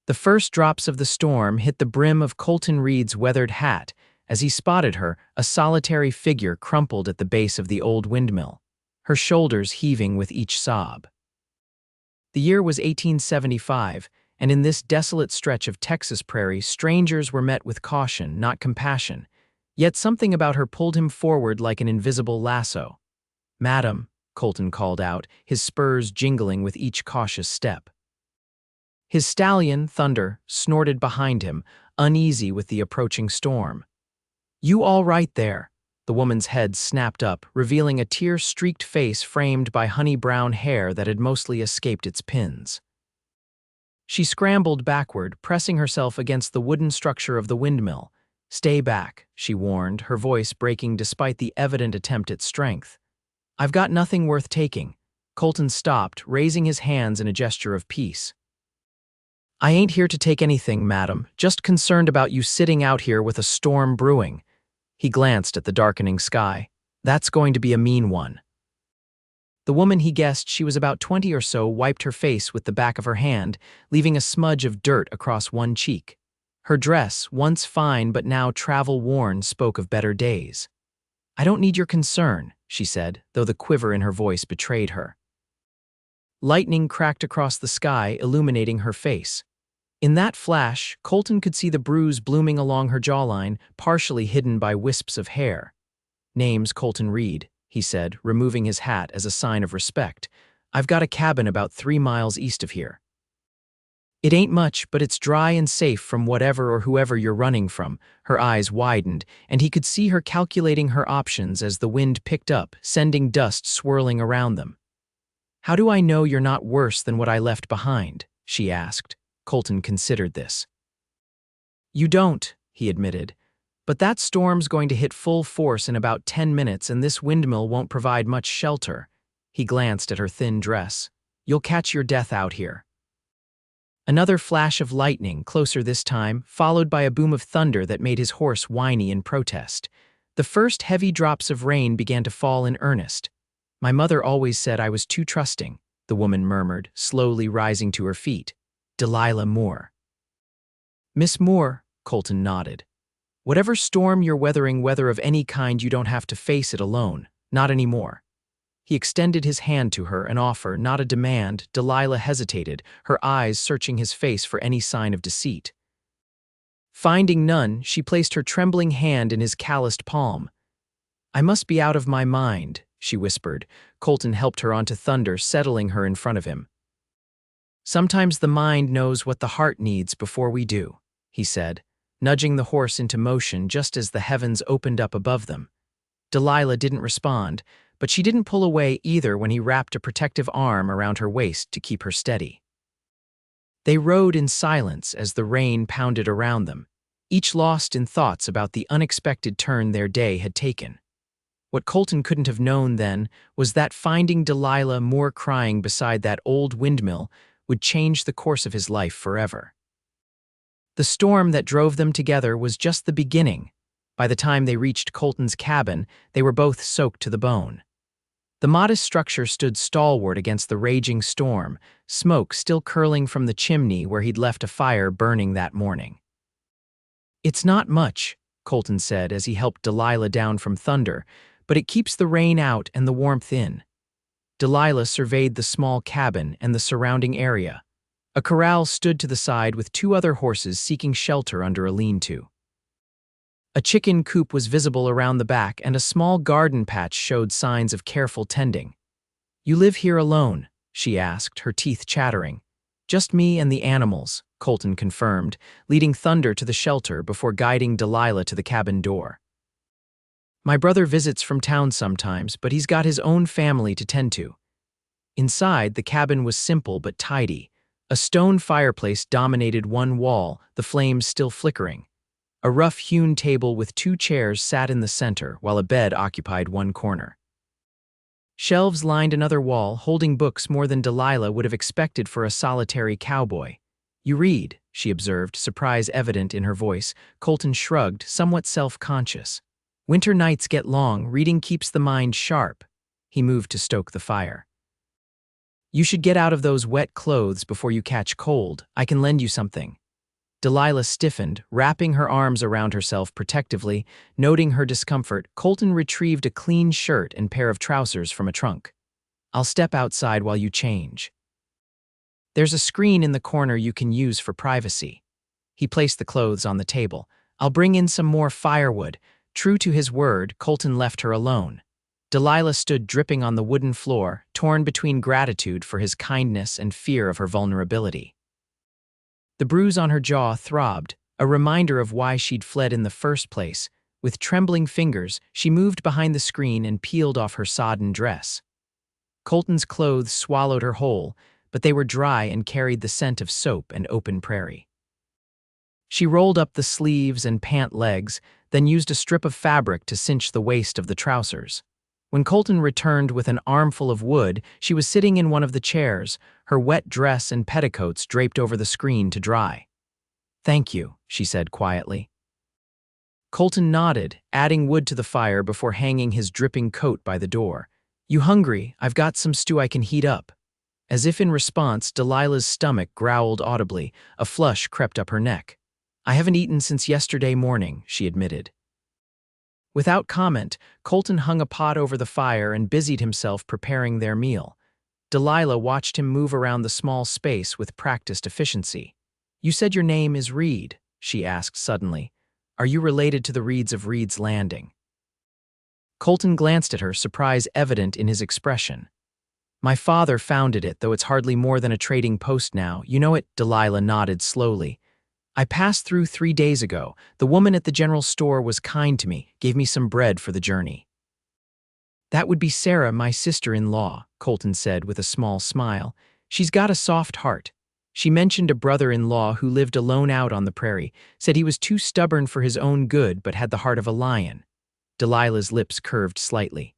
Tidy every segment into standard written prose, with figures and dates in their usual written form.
The first drops of the storm hit the brim of Colton Reed's weathered hat. As he spotted her, a solitary figure crumpled at the base of the old windmill, her shoulders heaving with each sob. The year was 1875, and in this desolate stretch of Texas prairie, strangers were met with caution, not compassion. Yet something about her pulled him forward like an invisible lasso. "Madam," Colton called out, his spurs jingling with each cautious step. His stallion, Thunder, snorted behind him, uneasy with the approaching storm. "You all right there?" The woman's head snapped up, revealing a tear-streaked face framed by honey-brown hair that had mostly escaped its pins. She scrambled backward, pressing herself against the wooden structure of the windmill. "Stay back," she warned, her voice breaking despite the evident attempt at strength. "I've got nothing worth taking." Colton stopped, raising his hands in a gesture of peace. "I ain't here to take anything, madam, just concerned about you sitting out here with a storm brewing." He glanced at the darkening sky. "That's going to be a mean one." The woman, he guessed she was about 20 or so, wiped her face with the back of her hand, leaving a smudge of dirt across one cheek. Her dress, once fine but now travel-worn, spoke of better days. "I don't need your concern," she said, though the quiver in her voice betrayed her. Lightning cracked across the sky, illuminating her face. In that flash, Colton could see the bruise blooming along her jawline, partially hidden by wisps of hair. "Name's Colton Reed," he said, removing his hat as a sign of respect. "I've got a cabin about 3 miles east of here. It ain't much, but it's dry and safe from whatever or whoever you're running from." Her eyes widened, and he could see her calculating her options as the wind picked up, sending dust swirling around them. "How do I know you're not worse than what I left behind?" she asked. Colton considered this. "You don't," he admitted. "But that storm's going to hit full force in about 10 minutes, and this windmill won't provide much shelter." He glanced at her thin dress. "You'll catch your death out here." Another flash of lightning, closer this time, followed by a boom of thunder that made his horse whiny in protest. The first heavy drops of rain began to fall in earnest. "My mother always said I was too trusting," the woman murmured, slowly rising to her feet. "Delilah Moore." "Miss Moore," Colton nodded. "Whatever storm you're weathering, weather of any kind, you don't have to face it alone. Not anymore." He extended his hand to her, an offer, not a demand. Delilah hesitated, her eyes searching his face for any sign of deceit. Finding none, she placed her trembling hand in his calloused palm. "I must be out of my mind," she whispered. Colton helped her onto Thunder, settling her in front of him. "Sometimes the mind knows what the heart needs before we do," he said, nudging the horse into motion just as the heavens opened up above them. Delilah didn't respond, but she didn't pull away either when he wrapped a protective arm around her waist to keep her steady. They rode in silence as the rain pounded around them, each lost in thoughts about the unexpected turn their day had taken. What Colton couldn't have known then was that finding Delilah Moore crying beside that old windmill would change the course of his life forever. The storm that drove them together was just the beginning. By the time they reached Colton's cabin, they were both soaked to the bone. The modest structure stood stalwart against the raging storm, smoke still curling from the chimney where he'd left a fire burning that morning. "It's not much," Colton said as he helped Delilah down from Thunder, "but it keeps the rain out and the warmth in." Delilah surveyed the small cabin and the surrounding area. A corral stood to the side with 2 other horses seeking shelter under a lean-to. A chicken coop was visible around the back, and a small garden patch showed signs of careful tending. "You live here alone?" she asked, her teeth chattering. "Just me and the animals," Colton confirmed, leading Thunder to the shelter before guiding Delilah to the cabin door. "My brother visits from town sometimes, but he's got his own family to tend to." Inside, the cabin was simple but tidy. A stone fireplace dominated one wall, the flames still flickering. A rough-hewn table with 2 chairs sat in the center, while a bed occupied one corner. Shelves lined another wall, holding books more than Delilah would have expected for a solitary cowboy. "You read," she observed, surprise evident in her voice. Colton shrugged, somewhat self-conscious. "Winter nights get long, reading keeps the mind sharp." He moved to stoke the fire. You should get out of those wet clothes before you catch cold. I can lend you something. Delilah stiffened, wrapping her arms around herself protectively. Noting her discomfort, Colton retrieved a clean shirt and pair of trousers from a trunk. I'll step outside while you change. There's a screen in the corner you can use for privacy. He placed the clothes on the table. I'll bring in some more firewood. True to his word, Colton left her alone. Delilah stood dripping on the wooden floor, torn between gratitude for his kindness and fear of her vulnerability. The bruise on her jaw throbbed, a reminder of why she'd fled in the first place. With trembling fingers, she moved behind the screen and peeled off her sodden dress. Colton's clothes swallowed her whole, but they were dry and carried the scent of soap and open prairie. She rolled up the sleeves and pant legs, then used a strip of fabric to cinch the waist of the trousers. When Colton returned with an armful of wood, she was sitting in one of the chairs, her wet dress and petticoats draped over the screen to dry. "Thank you," she said quietly. Colton nodded, adding wood to the fire before hanging his dripping coat by the door. "You hungry? I've got some stew I can heat up." As if in response, Delilah's stomach growled audibly. A flush crept up her neck. "I haven't eaten since yesterday morning," she admitted. Without comment, Colton hung a pot over the fire and busied himself preparing their meal. Delilah watched him move around the small space with practiced efficiency. "You said your name is Reed," she asked suddenly. "Are you related to the Reeds of Reed's Landing?" Colton glanced at her, surprise evident in his expression. "My father founded it, though it's hardly more than a trading post now. You know it?" Delilah nodded slowly. "I passed through 3 days ago. The woman at the general store was kind to me, gave me some bread for the journey." "That would be Sarah, my sister-in-law," Colton said with a small smile. "She's got a soft heart. She mentioned a brother-in-law who lived alone out on the prairie, said he was too stubborn for his own good but had the heart of a lion." Delilah's lips curved slightly.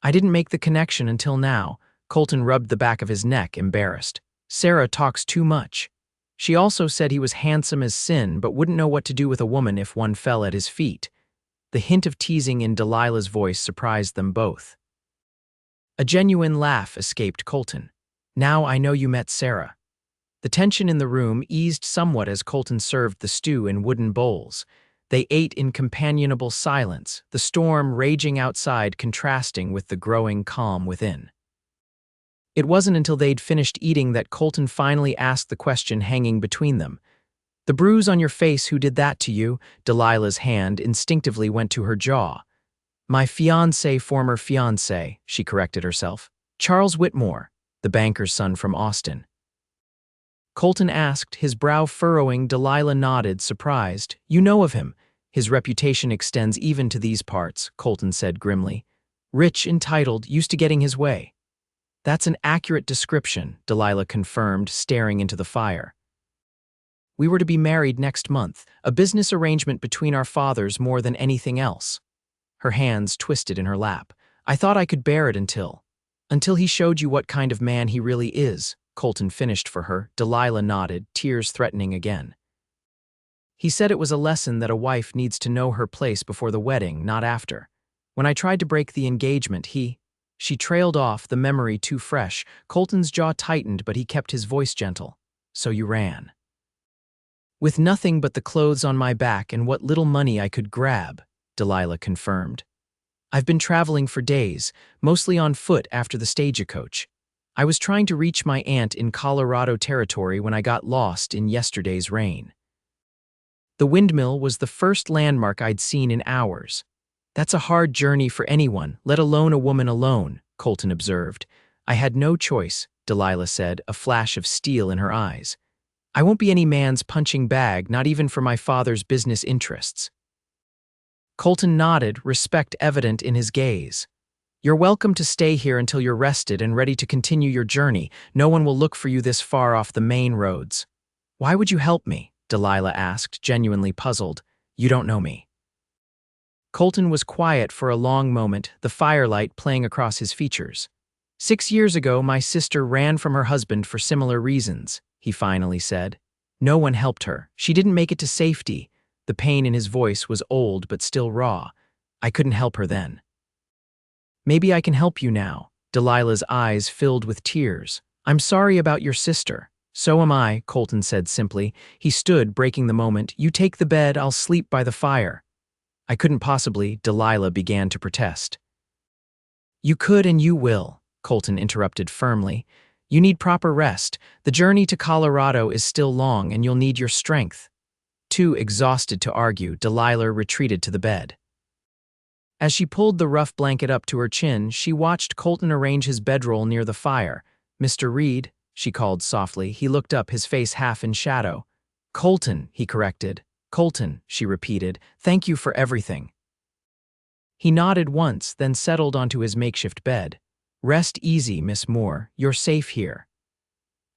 "I didn't make the connection until now." Colton rubbed the back of his neck, embarrassed. "Sarah talks too much. She also said he was handsome as sin but wouldn't know what to do with a woman if one fell at his feet." The hint of teasing in Delilah's voice surprised them both. A genuine laugh escaped Colton. "Now I know you met Sarah." The tension in the room eased somewhat as Colton served the stew in wooden bowls. They ate in companionable silence, the storm raging outside contrasting with the growing calm within. It wasn't until they'd finished eating that Colton finally asked the question hanging between them. "The bruise on your face, who did that to you?" Delilah's hand instinctively went to her jaw. "My former fiancé," she corrected herself. "Charles Whitmore, the banker's son from Austin." Colton asked, his brow furrowing. Delilah nodded, surprised. "You know of him. His reputation extends even to these parts," Colton said grimly. "Rich, entitled, used to getting his way." "That's an accurate description," Delilah confirmed, staring into the fire. "We were to be married next month, a business arrangement between our fathers more than anything else." Her hands twisted in her lap. "I thought I could bear it until he showed you what kind of man he really is," Colton finished for her. Delilah nodded, tears threatening again. "He said it was a lesson that a wife needs to know her place before the wedding, not after. When I tried to break the engagement, She trailed off, the memory too fresh. Colton's jaw tightened, but he kept his voice gentle. "So you ran." "With nothing but the clothes on my back and what little money I could grab," Delilah confirmed. "I've been traveling for days, mostly on foot after the stagecoach. I was trying to reach my aunt in Colorado Territory when I got lost in yesterday's rain." The Windmill was the first landmark I'd seen in hours. "That's a hard journey for anyone, let alone a woman alone," Colton observed. "I had no choice," Delilah said, a flash of steel in her eyes. "I won't be any man's punching bag, not even for my father's business interests." Colton nodded, respect evident in his gaze. "You're welcome to stay here until you're rested and ready to continue your journey. No one will look for you this far off the main roads." "Why would you help me?" Delilah asked, genuinely puzzled. "You don't know me." Colton was quiet for a long moment, the firelight playing across his features. "6 years ago, my sister ran from her husband for similar reasons," he finally said. "No one helped her. She didn't make it to safety." The pain in his voice was old but still raw. "I couldn't help her then." "Maybe I can help you now," Delilah's eyes filled with tears. "I'm sorry about your sister." "So am I," Colton said simply. He stood, breaking the moment. "You take the bed, I'll sleep by the fire." "I couldn't possibly," Delilah began to protest. "You could and you will," Colton interrupted firmly. "You need proper rest. The journey to Colorado is still long and you'll need your strength." Too exhausted to argue, Delilah retreated to the bed. As she pulled the rough blanket up to her chin, she watched Colton arrange his bedroll near the fire. "Mr. Reed," she called softly. He looked up, his face half in shadow. "Colton," he corrected. "Colton," she repeated. "Thank you for everything." He nodded once, then settled onto his makeshift bed. "Rest easy, Miss Moore. You're safe here."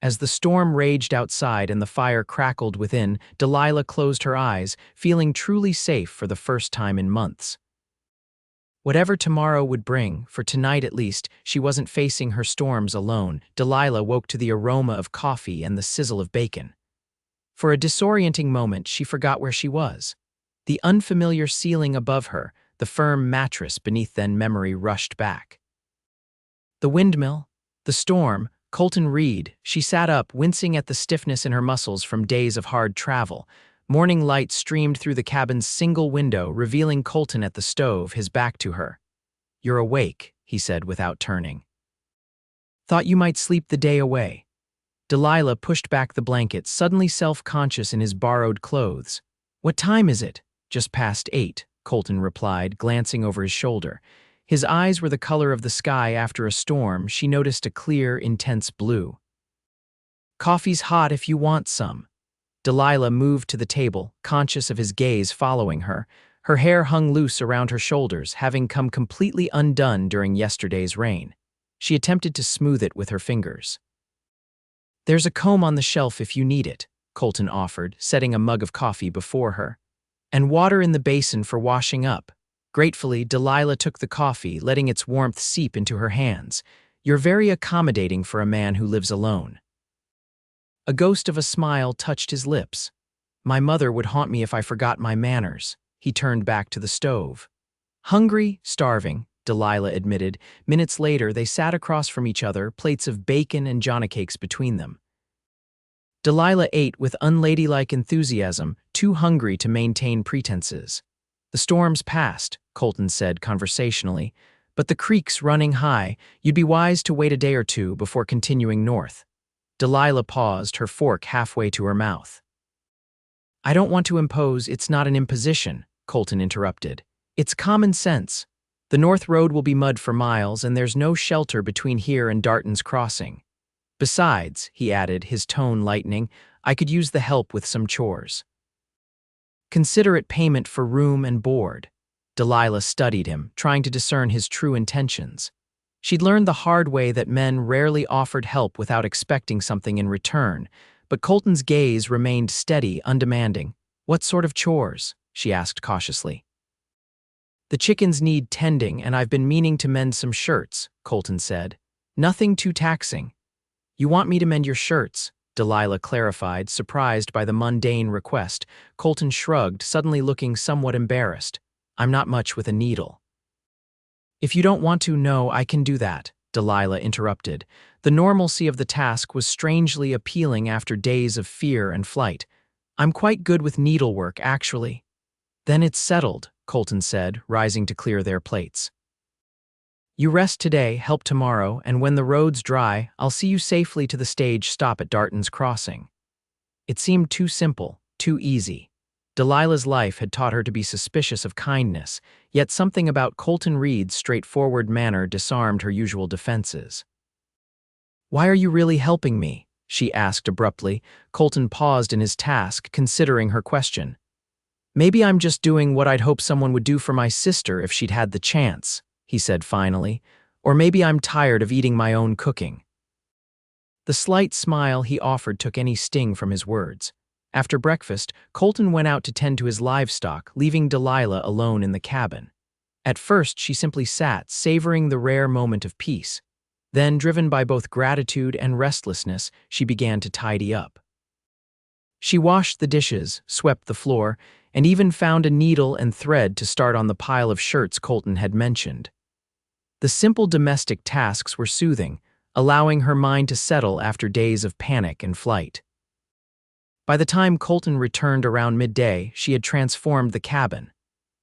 As the storm raged outside and the fire crackled within, Delilah closed her eyes, feeling truly safe for the first time in months. Whatever tomorrow would bring, for tonight at least, she wasn't facing her storms alone. Delilah woke to the aroma of coffee and the sizzle of bacon. For a disorienting moment, she forgot where she was. The unfamiliar ceiling above her, the firm mattress beneath, then memory rushed back. The windmill, the storm, Colton Reed. She sat up, wincing at the stiffness in her muscles from days of hard travel. Morning light streamed through the cabin's single window, revealing Colton at the stove, his back to her. "You're awake," he said without turning. "Thought you might sleep the day away." Delilah pushed back the blanket, suddenly self-conscious in his borrowed clothes. "What time is it?" "Just past 8, Colton replied, glancing over his shoulder. His eyes were the color of the sky after a storm. She noticed a clear, intense blue. "Coffee's hot if you want some." Delilah moved to the table, conscious of his gaze following her. Her hair hung loose around her shoulders, having come completely undone during yesterday's rain. She attempted to smooth it with her fingers. "There's a comb on the shelf if you need it," Colton offered, setting a mug of coffee before her. "And water in the basin for washing up." Gratefully, Delilah took the coffee, letting its warmth seep into her hands. "You're very accommodating for a man who lives alone." A ghost of a smile touched his lips. "My mother would haunt me if I forgot my manners." He turned back to the stove. "Hungry, starving," Delilah admitted. Minutes later, they sat across from each other, plates of bacon and johnnycakes between them. Delilah ate with unladylike enthusiasm, too hungry to maintain pretenses. "The storm's passed," Colton said conversationally, "but the creek's running high. You'd be wise to wait a day or two before continuing north." Delilah paused, her fork halfway to her mouth. "I don't want to impose. It's not an imposition," Colton interrupted. "It's common sense. The North Road will be mud for miles, and there's no shelter between here and Darton's Crossing. Besides," he added, his tone lightening, "I could use the help with some chores." "Considerate payment for room and board." Delilah studied him, trying to discern his true intentions. She'd learned the hard way that men rarely offered help without expecting something in return, but Colton's gaze remained steady, undemanding. "What sort of chores?" she asked cautiously. "The chickens need tending, and I've been meaning to mend some shirts," Colton said. "Nothing too taxing." "You want me to mend your shirts?" Delilah clarified, surprised by the mundane request. Colton shrugged, suddenly looking somewhat embarrassed. "I'm not much with a needle." "If you don't want to, no, I can do that," Delilah interrupted. The normalcy of the task was strangely appealing after days of fear and flight. "I'm quite good with needlework, actually." "Then it's settled," Colton said, rising to clear their plates. "You rest today, help tomorrow, and when the road's dry, I'll see you safely to the stage stop at Darton's Crossing." It seemed too simple, too easy. Delilah's life had taught her to be suspicious of kindness, yet something about Colton Reed's straightforward manner disarmed her usual defenses. "Why are you really helping me?" she asked abruptly. Colton paused in his task, considering her question. "Maybe I'm just doing what I'd hope someone would do for my sister if she'd had the chance," he said finally. "Or maybe I'm tired of eating my own cooking." The slight smile he offered took any sting from his words. After breakfast, Colton went out to tend to his livestock, leaving Delilah alone in the cabin. At first, she simply sat, savoring the rare moment of peace. Then, driven by both gratitude and restlessness, she began to tidy up. She washed the dishes, swept the floor, and even found a needle and thread to start on the pile of shirts Colton had mentioned. The simple domestic tasks were soothing, allowing her mind to settle after days of panic and flight. By the time Colton returned around midday, she had transformed the cabin.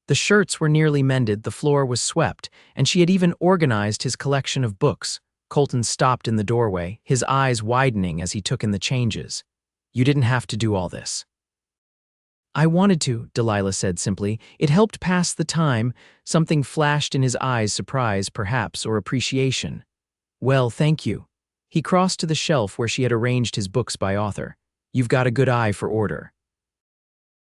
The shirts were nearly mended, the floor was swept, and she had even organized his collection of books. Colton stopped in the doorway, his eyes widening as he took in the changes. "You didn't have to do all this." "I wanted to," Delilah said simply. "It helped pass the time." Something flashed in his eyes, surprise, perhaps, or appreciation. "Well, thank you." He crossed to the shelf where she had arranged his books by author. "You've got a good eye for order."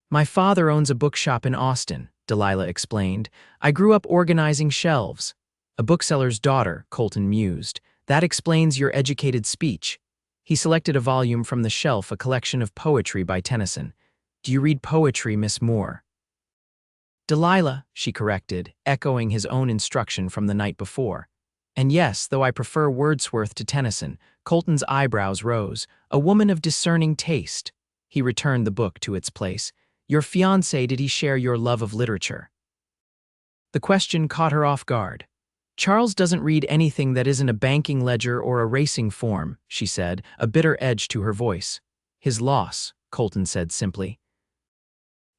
"My father owns a bookshop in Austin," Delilah explained. "I grew up organizing shelves." "A bookseller's daughter," Colton mused. "That explains your educated speech." He selected a volume from the shelf, a collection of poetry by Tennyson. "Do you read poetry, Miss Moore?" "Delilah," she corrected, echoing his own instruction from the night before. "And yes, though I prefer Wordsworth to Tennyson." Colton's eyebrows rose. "A woman of discerning taste." He returned the book to its place. "Your fiancé, did he share your love of literature?" The question caught her off guard. "Charles doesn't read anything that isn't a banking ledger or a racing form," she said, a bitter edge to her voice. "His loss," Colton said simply.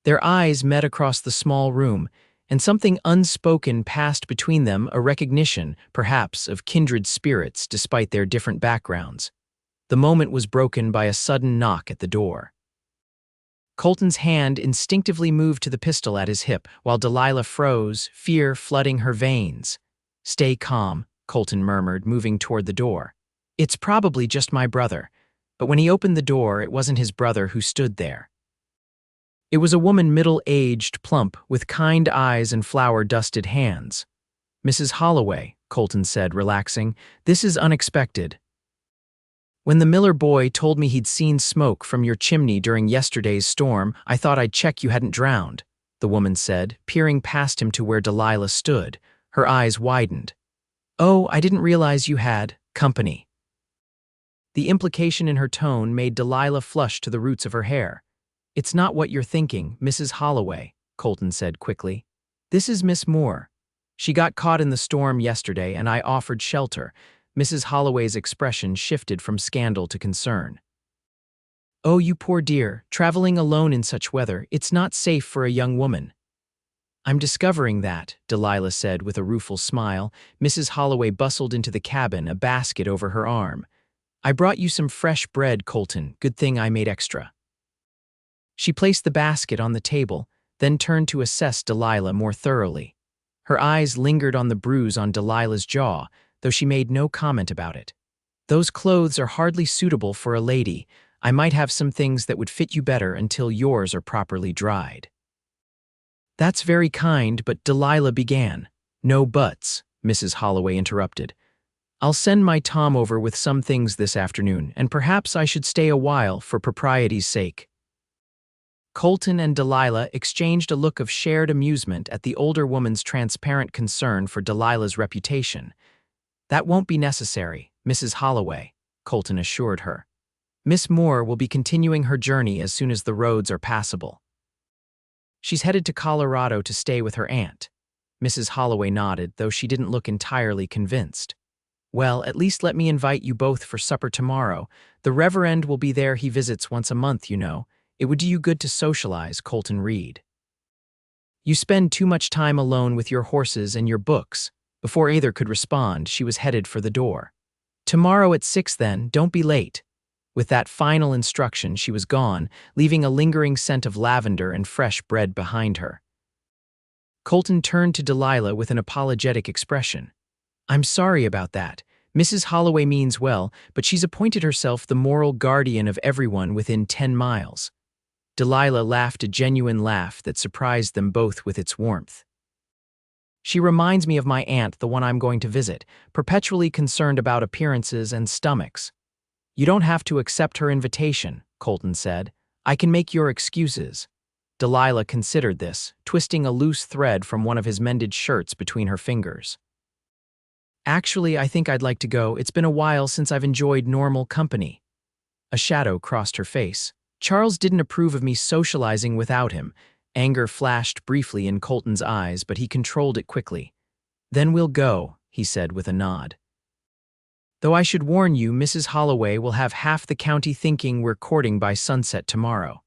Their eyes met across the small room, and something unspoken passed between them, a recognition, perhaps, of kindred spirits despite their different backgrounds. The moment was broken by a sudden knock at the door. Colton's hand instinctively moved to the pistol at his hip, while Delilah froze, fear flooding her veins. "Stay calm," Colton murmured, moving toward the door. "It's probably just my brother." But when he opened the door, it wasn't his brother who stood there. It was a woman middle-aged, plump, with kind eyes and flour-dusted hands. "Mrs. Holloway," Colton said, relaxing, "this is unexpected. When the Miller boy told me he'd seen smoke from your chimney during yesterday's storm, I thought I'd check you hadn't drowned," the woman said, peering past him to where Delilah stood. Her eyes widened. "Oh, I didn't realize you had company." The implication in her tone made Delilah flush to the roots of her hair. "It's not what you're thinking, Mrs. Holloway," Colton said quickly. "This is Miss Moore. She got caught in the storm yesterday, and I offered shelter." Mrs. Holloway's expression shifted from scandal to concern. "Oh, you poor dear, traveling alone in such weather, it's not safe for a young woman." "I'm discovering that," Delilah said with a rueful smile. Mrs. Holloway bustled into the cabin, a basket over her arm. "I brought you some fresh bread, Colton. Good thing I made extra." She placed the basket on the table, then turned to assess Delilah more thoroughly. Her eyes lingered on the bruise on Delilah's jaw, though she made no comment about it. "Those clothes are hardly suitable for a lady. I might have some things that would fit you better until yours are properly dried." "That's very kind, but," Delilah began. "No buts," Mrs. Holloway interrupted. "I'll send my Tom over with some things this afternoon, and perhaps I should stay a while for propriety's sake." Colton and Delilah exchanged a look of shared amusement at the older woman's transparent concern for Delilah's reputation. "That won't be necessary, Mrs. Holloway," Colton assured her. "Miss Moore will be continuing her journey as soon as the roads are passable. She's headed to Colorado to stay with her aunt." Mrs. Holloway nodded, though she didn't look entirely convinced. "Well, at least let me invite you both for supper tomorrow. The Reverend will be there. He visits once a month, you know. It would do you good to socialize, Colton Reed. You spend too much time alone with your horses and your books." Before either could respond, she was headed for the door. "Tomorrow at 6 then, don't be late." With that final instruction, she was gone, leaving a lingering scent of lavender and fresh bread behind her. Colton turned to Delilah with an apologetic expression. "I'm sorry about that. Mrs. Holloway means well, but she's appointed herself the moral guardian of everyone within 10 miles. Delilah laughed a genuine laugh that surprised them both with its warmth. "She reminds me of my aunt, the one I'm going to visit, perpetually concerned about appearances and stomachs." "You don't have to accept her invitation," Colton said. "I can make your excuses." Delilah considered this, twisting a loose thread from one of his mended shirts between her fingers. "Actually, I think I'd like to go. It's been a while since I've enjoyed normal company." A shadow crossed her face. "Charles didn't approve of me socializing without him." Anger flashed briefly in Colton's eyes, but he controlled it quickly. "Then we'll go," he said with a nod. Though I should warn you, Mrs. Holloway will have half the county thinking we're courting by sunset tomorrow.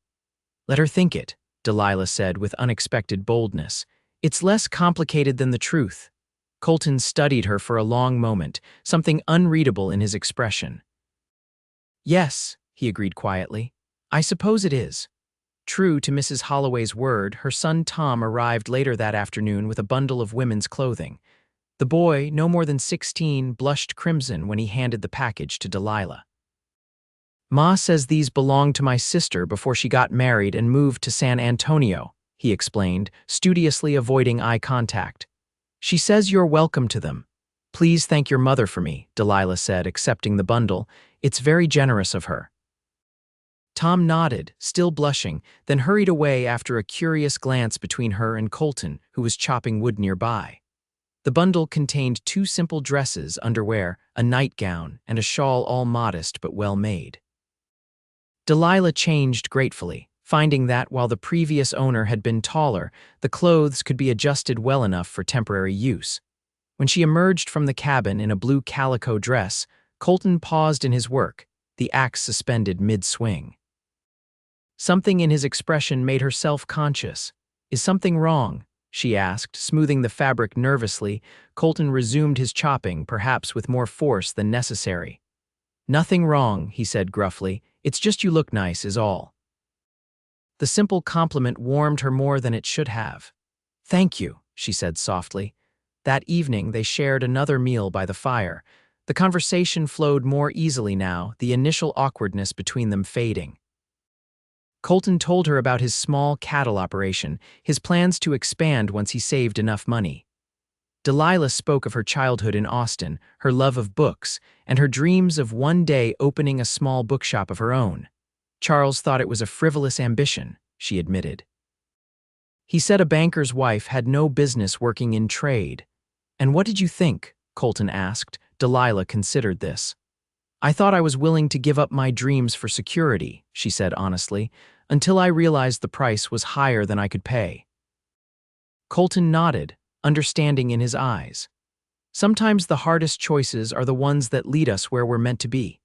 Let her think it, Delilah said with unexpected boldness. It's less complicated than the truth. Colton studied her for a long moment, something unreadable in his expression. Yes, he agreed quietly. I suppose it is. True to Mrs. Holloway's word, her son Tom arrived later that afternoon with a bundle of women's clothing. The boy, no more than 16, blushed crimson when he handed the package to Delilah. Ma says these belonged to my sister before she got married and moved to San Antonio, he explained, studiously avoiding eye contact. She says you're welcome to them. Please thank your mother for me, Delilah said, accepting the bundle. It's very generous of her. Tom nodded, still blushing, then hurried away after a curious glance between her and Colton, who was chopping wood nearby. The bundle contained 2 simple dresses, underwear, a nightgown, and a shawl, all modest but well made. Delilah changed gratefully, finding that, while the previous owner had been taller, the clothes could be adjusted well enough for temporary use. When she emerged from the cabin in a blue calico dress, Colton paused in his work, the axe suspended mid-swing. Something in his expression made her self-conscious. Is something wrong? She asked, smoothing the fabric nervously. Colton resumed his chopping, perhaps with more force than necessary. Nothing wrong, he said gruffly. It's just you look nice, is all. The simple compliment warmed her more than it should have. Thank you, she said softly. That evening they shared another meal by the fire. The conversation flowed more easily now, the initial awkwardness between them fading. Colton told her about his small cattle operation, his plans to expand once he saved enough money. Delilah spoke of her childhood in Austin, her love of books, and her dreams of one day opening a small bookshop of her own. Charles thought it was a frivolous ambition, she admitted. He said a banker's wife had no business working in trade. And what did you think? Colton asked. Delilah considered this. I thought I was willing to give up my dreams for security, she said honestly, until I realized the price was higher than I could pay. Colton nodded, understanding in his eyes. Sometimes the hardest choices are the ones that lead us where we're meant to be.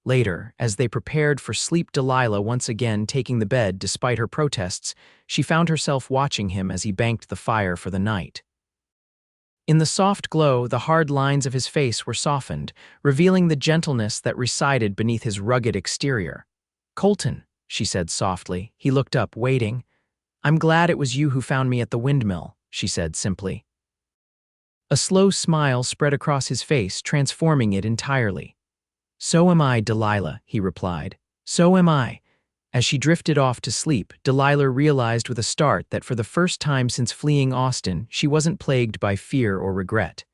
Later, as they prepared for sleep, Delilah once again taking the bed despite her protests, she found herself watching him as he banked the fire for the night. In the soft glow, the hard lines of his face were softened, revealing the gentleness that resided beneath his rugged exterior. Colton, she said softly. He looked up, waiting. I'm glad it was you who found me at the Windmill, she said simply. A slow smile spread across his face, transforming it entirely. So am I, Delilah, he replied. So am I. As she drifted off to sleep, Delilah realized with a start that for the first time since fleeing Austin, she wasn't plagued by fear or regret.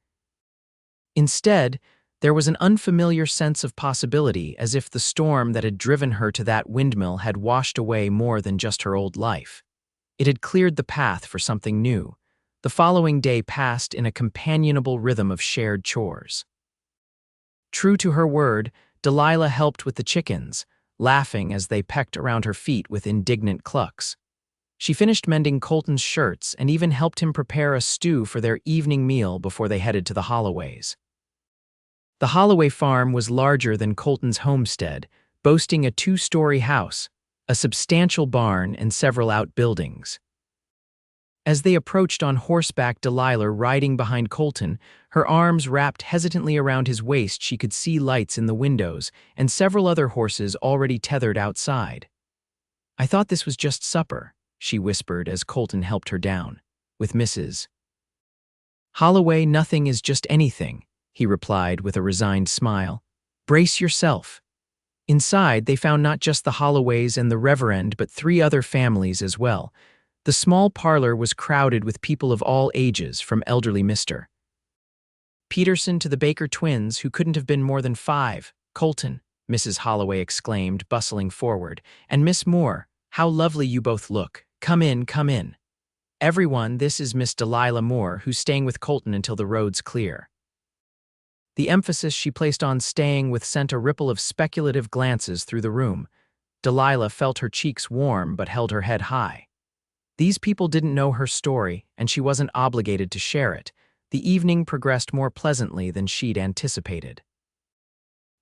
Instead, there was an unfamiliar sense of possibility, as if the storm that had driven her to that windmill had washed away more than just her old life. It had cleared the path for something new. The following day passed in a companionable rhythm of shared chores. True to her word, Delilah helped with the chickens, laughing as they pecked around her feet with indignant clucks. She finished mending Colton's shirts and even helped him prepare a stew for their evening meal before they headed to the Holloways. The Holloway farm was larger than Colton's homestead, boasting a 2-story house, a substantial barn, and several outbuildings. As they approached on horseback, Delilah riding behind Colton, her arms wrapped hesitantly around his waist, she could see lights in the windows and several other horses already tethered outside. I thought this was just supper, she whispered as Colton helped her down. With Mrs. Holloway, nothing is just anything, he replied with a resigned smile. Brace yourself. Inside, they found not just the Holloways and the Reverend, but 3 other families as well. The small parlor was crowded with people of all ages, from elderly Mr. Peterson to the Baker twins, who couldn't have been more than 5. Colton, Mrs. Holloway exclaimed, bustling forward. And Miss Moore, how lovely you both look. Come in, come in. Everyone, this is Miss Delilah Moore, who's staying with Colton until the road's clear. The emphasis she placed on staying with sent a ripple of speculative glances through the room. Delilah felt her cheeks warm but held her head high. These people didn't know her story, and she wasn't obligated to share it. the evening progressed more pleasantly than she'd anticipated.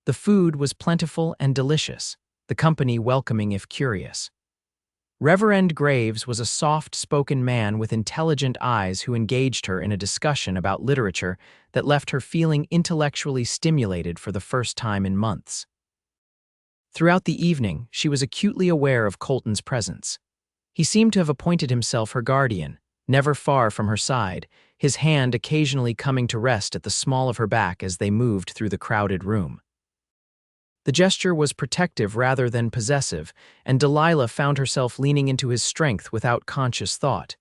The food was plentiful and delicious, the company welcoming if curious. Reverend Graves was a soft-spoken man with intelligent eyes who engaged her in a discussion about literature that left her feeling intellectually stimulated for the first time in months. Throughout the evening, she was acutely aware of Colton's presence. He seemed to have appointed himself her guardian, never far from her side, his hand occasionally coming to rest at the small of her back as they moved through the crowded room. The gesture was protective rather than possessive, and Delilah found herself leaning into his strength without conscious thought.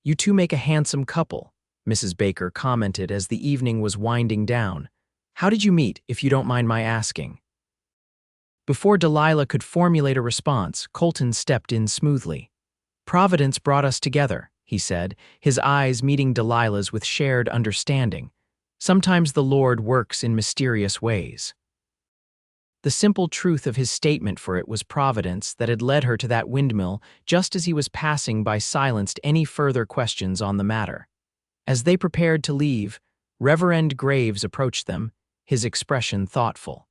"You two make a handsome couple," Mrs. Baker commented as the evening was winding down. "How did you meet, if you don't mind my asking?" Before Delilah could formulate a response, Colton stepped in smoothly. "Providence brought us together," he said, his eyes meeting Delilah's with shared understanding. "Sometimes the Lord works in mysterious ways." The simple truth of his statement for it was providence that had led her to that windmill just as he was passing by silenced any further questions on the matter. As they prepared to leave, Reverend Graves approached them, his expression thoughtful.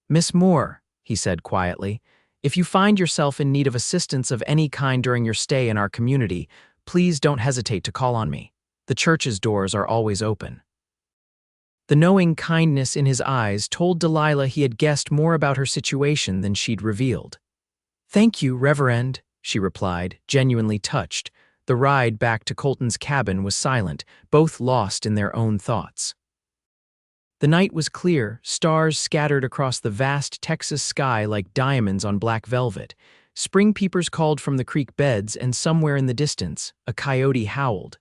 "Miss Moore," he said quietly, "if you find yourself in need of assistance of any kind during your stay in our community, please don't hesitate to call on me. The church's doors are always open." The knowing kindness in his eyes told Delilah he had guessed more about her situation than she'd revealed. "Thank you, Reverend," she replied, genuinely touched. The ride back to Colton's cabin was silent, both lost in their own thoughts. The night was clear, stars scattered across the vast Texas sky like diamonds on black velvet. Spring peepers called from the creek beds, and somewhere in the distance, a coyote howled.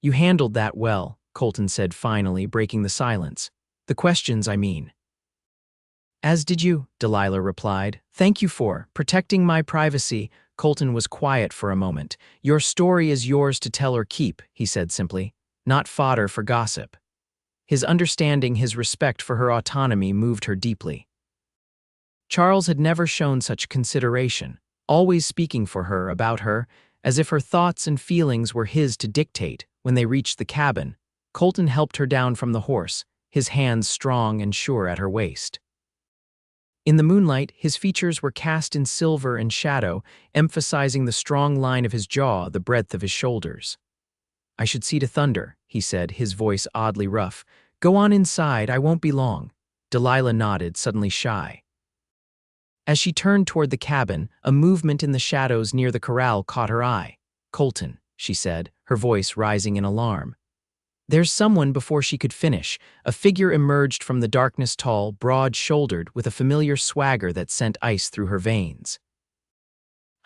"You handled that well," Colton said finally, breaking the silence. "The questions, I mean." "As did you," Delilah replied. "Thank you for protecting my privacy." Colton was quiet for a moment. "Your story is yours to tell or keep," he said simply, "not fodder for gossip." His understanding, his respect for her autonomy moved her deeply. Charles had never shown such consideration, always speaking for her, about her, as if her thoughts and feelings were his to dictate. When they reached the cabin, Colton helped her down from the horse, his hands strong and sure at her waist. In the moonlight, his features were cast in silver and shadow, emphasizing the strong line of his jaw, the breadth of his shoulders. "I should see to thunder," he said, his voice oddly rough. "Go on inside, I won't be long." Delilah nodded, suddenly shy. As she turned toward the cabin, a movement in the shadows near the corral caught her eye. "Colton," she said, her voice rising in alarm. "There's someone." Before she could finish, a figure emerged from the darkness, tall, broad-shouldered, with a familiar swagger that sent ice through her veins.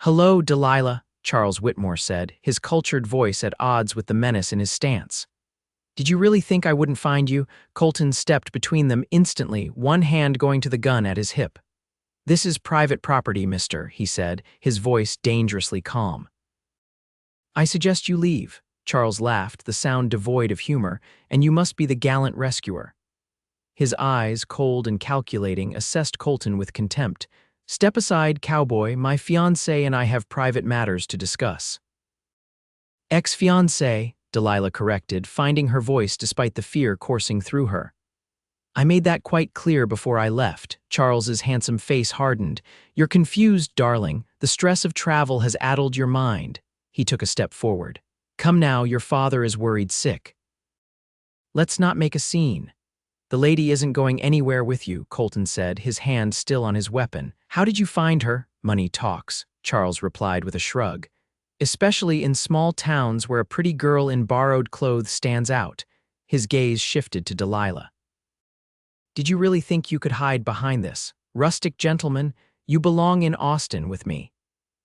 "Hello, Delilah," Charles Whitmore said, his cultured voice at odds with the menace in his stance. "Did you really think I wouldn't find you?" Colton stepped between them instantly, one hand going to the gun at his hip. "This is private property, mister," he said, his voice dangerously calm. "I suggest you leave." Charles laughed, the sound devoid of humor. "And you must be the gallant rescuer." His eyes, cold and calculating, assessed Colton with contempt. "Step aside, Cowboy. My fiancé and I have private matters to discuss." "Ex-fiancé," Delilah corrected, finding her voice despite the fear coursing through her. "I made that quite clear before I left." Charles's handsome face hardened. "You're confused, darling. The stress of travel has addled your mind." He took a step forward. "Come now, your father is worried sick." "Let's not make a scene." "The lady isn't going anywhere with you," Colton said, his hand still on his weapon. "How did you find her?" "Money talks," Charles replied with a shrug. "Especially in small towns where a pretty girl in borrowed clothes stands out." His gaze shifted to Delilah. "Did you really think you could hide behind this? Rustic gentleman, you belong in Austin with me."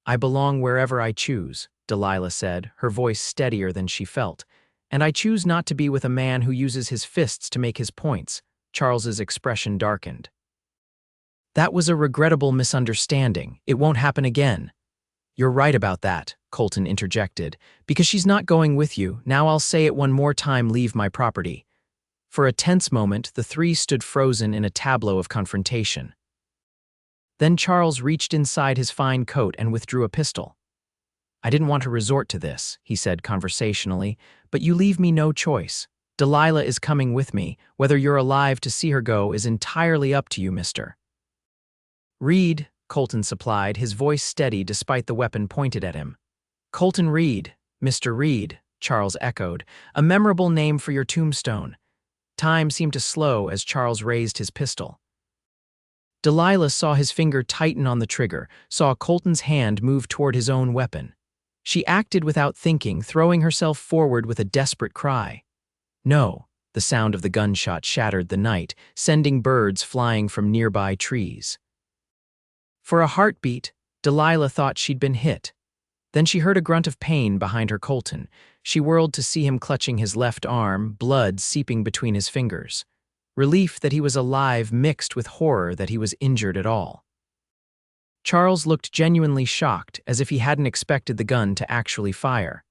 "I belong wherever I choose," Delilah said, her voice steadier than she felt. "And I choose not to be with a man who uses his fists to make his points." Charles's expression darkened. "That was a regrettable misunderstanding. It won't happen again." "You're right about that," Colton interjected, "because she's not going with you. Now I'll say it one more time, leave my property." For a tense moment, the three stood frozen in a tableau of confrontation. Then Charles reached inside his fine coat and withdrew a pistol. I didn't want to resort to this, he said conversationally, but you leave me no choice. Delilah is coming with me. Whether you're alive to see her go is entirely up to you, Mr. Reed, Colton supplied, his voice steady despite the weapon pointed at him. Colton Reed, Mr. Reed, Charles echoed, a memorable name for your tombstone. Time seemed to slow as Charles raised his pistol. Delilah saw his finger tighten on the trigger, saw Colton's hand move toward his own weapon. She acted without thinking, throwing herself forward with a desperate cry. No, the sound of the gunshot shattered the night, sending birds flying from nearby trees. For a heartbeat, Delilah thought she'd been hit. Then she heard a grunt of pain behind her Colton. She whirled to see him clutching his left arm, blood seeping between his fingers. Relief that he was alive mixed with horror that he was injured at all. Charles looked genuinely shocked, as if he hadn't expected the gun to actually fire.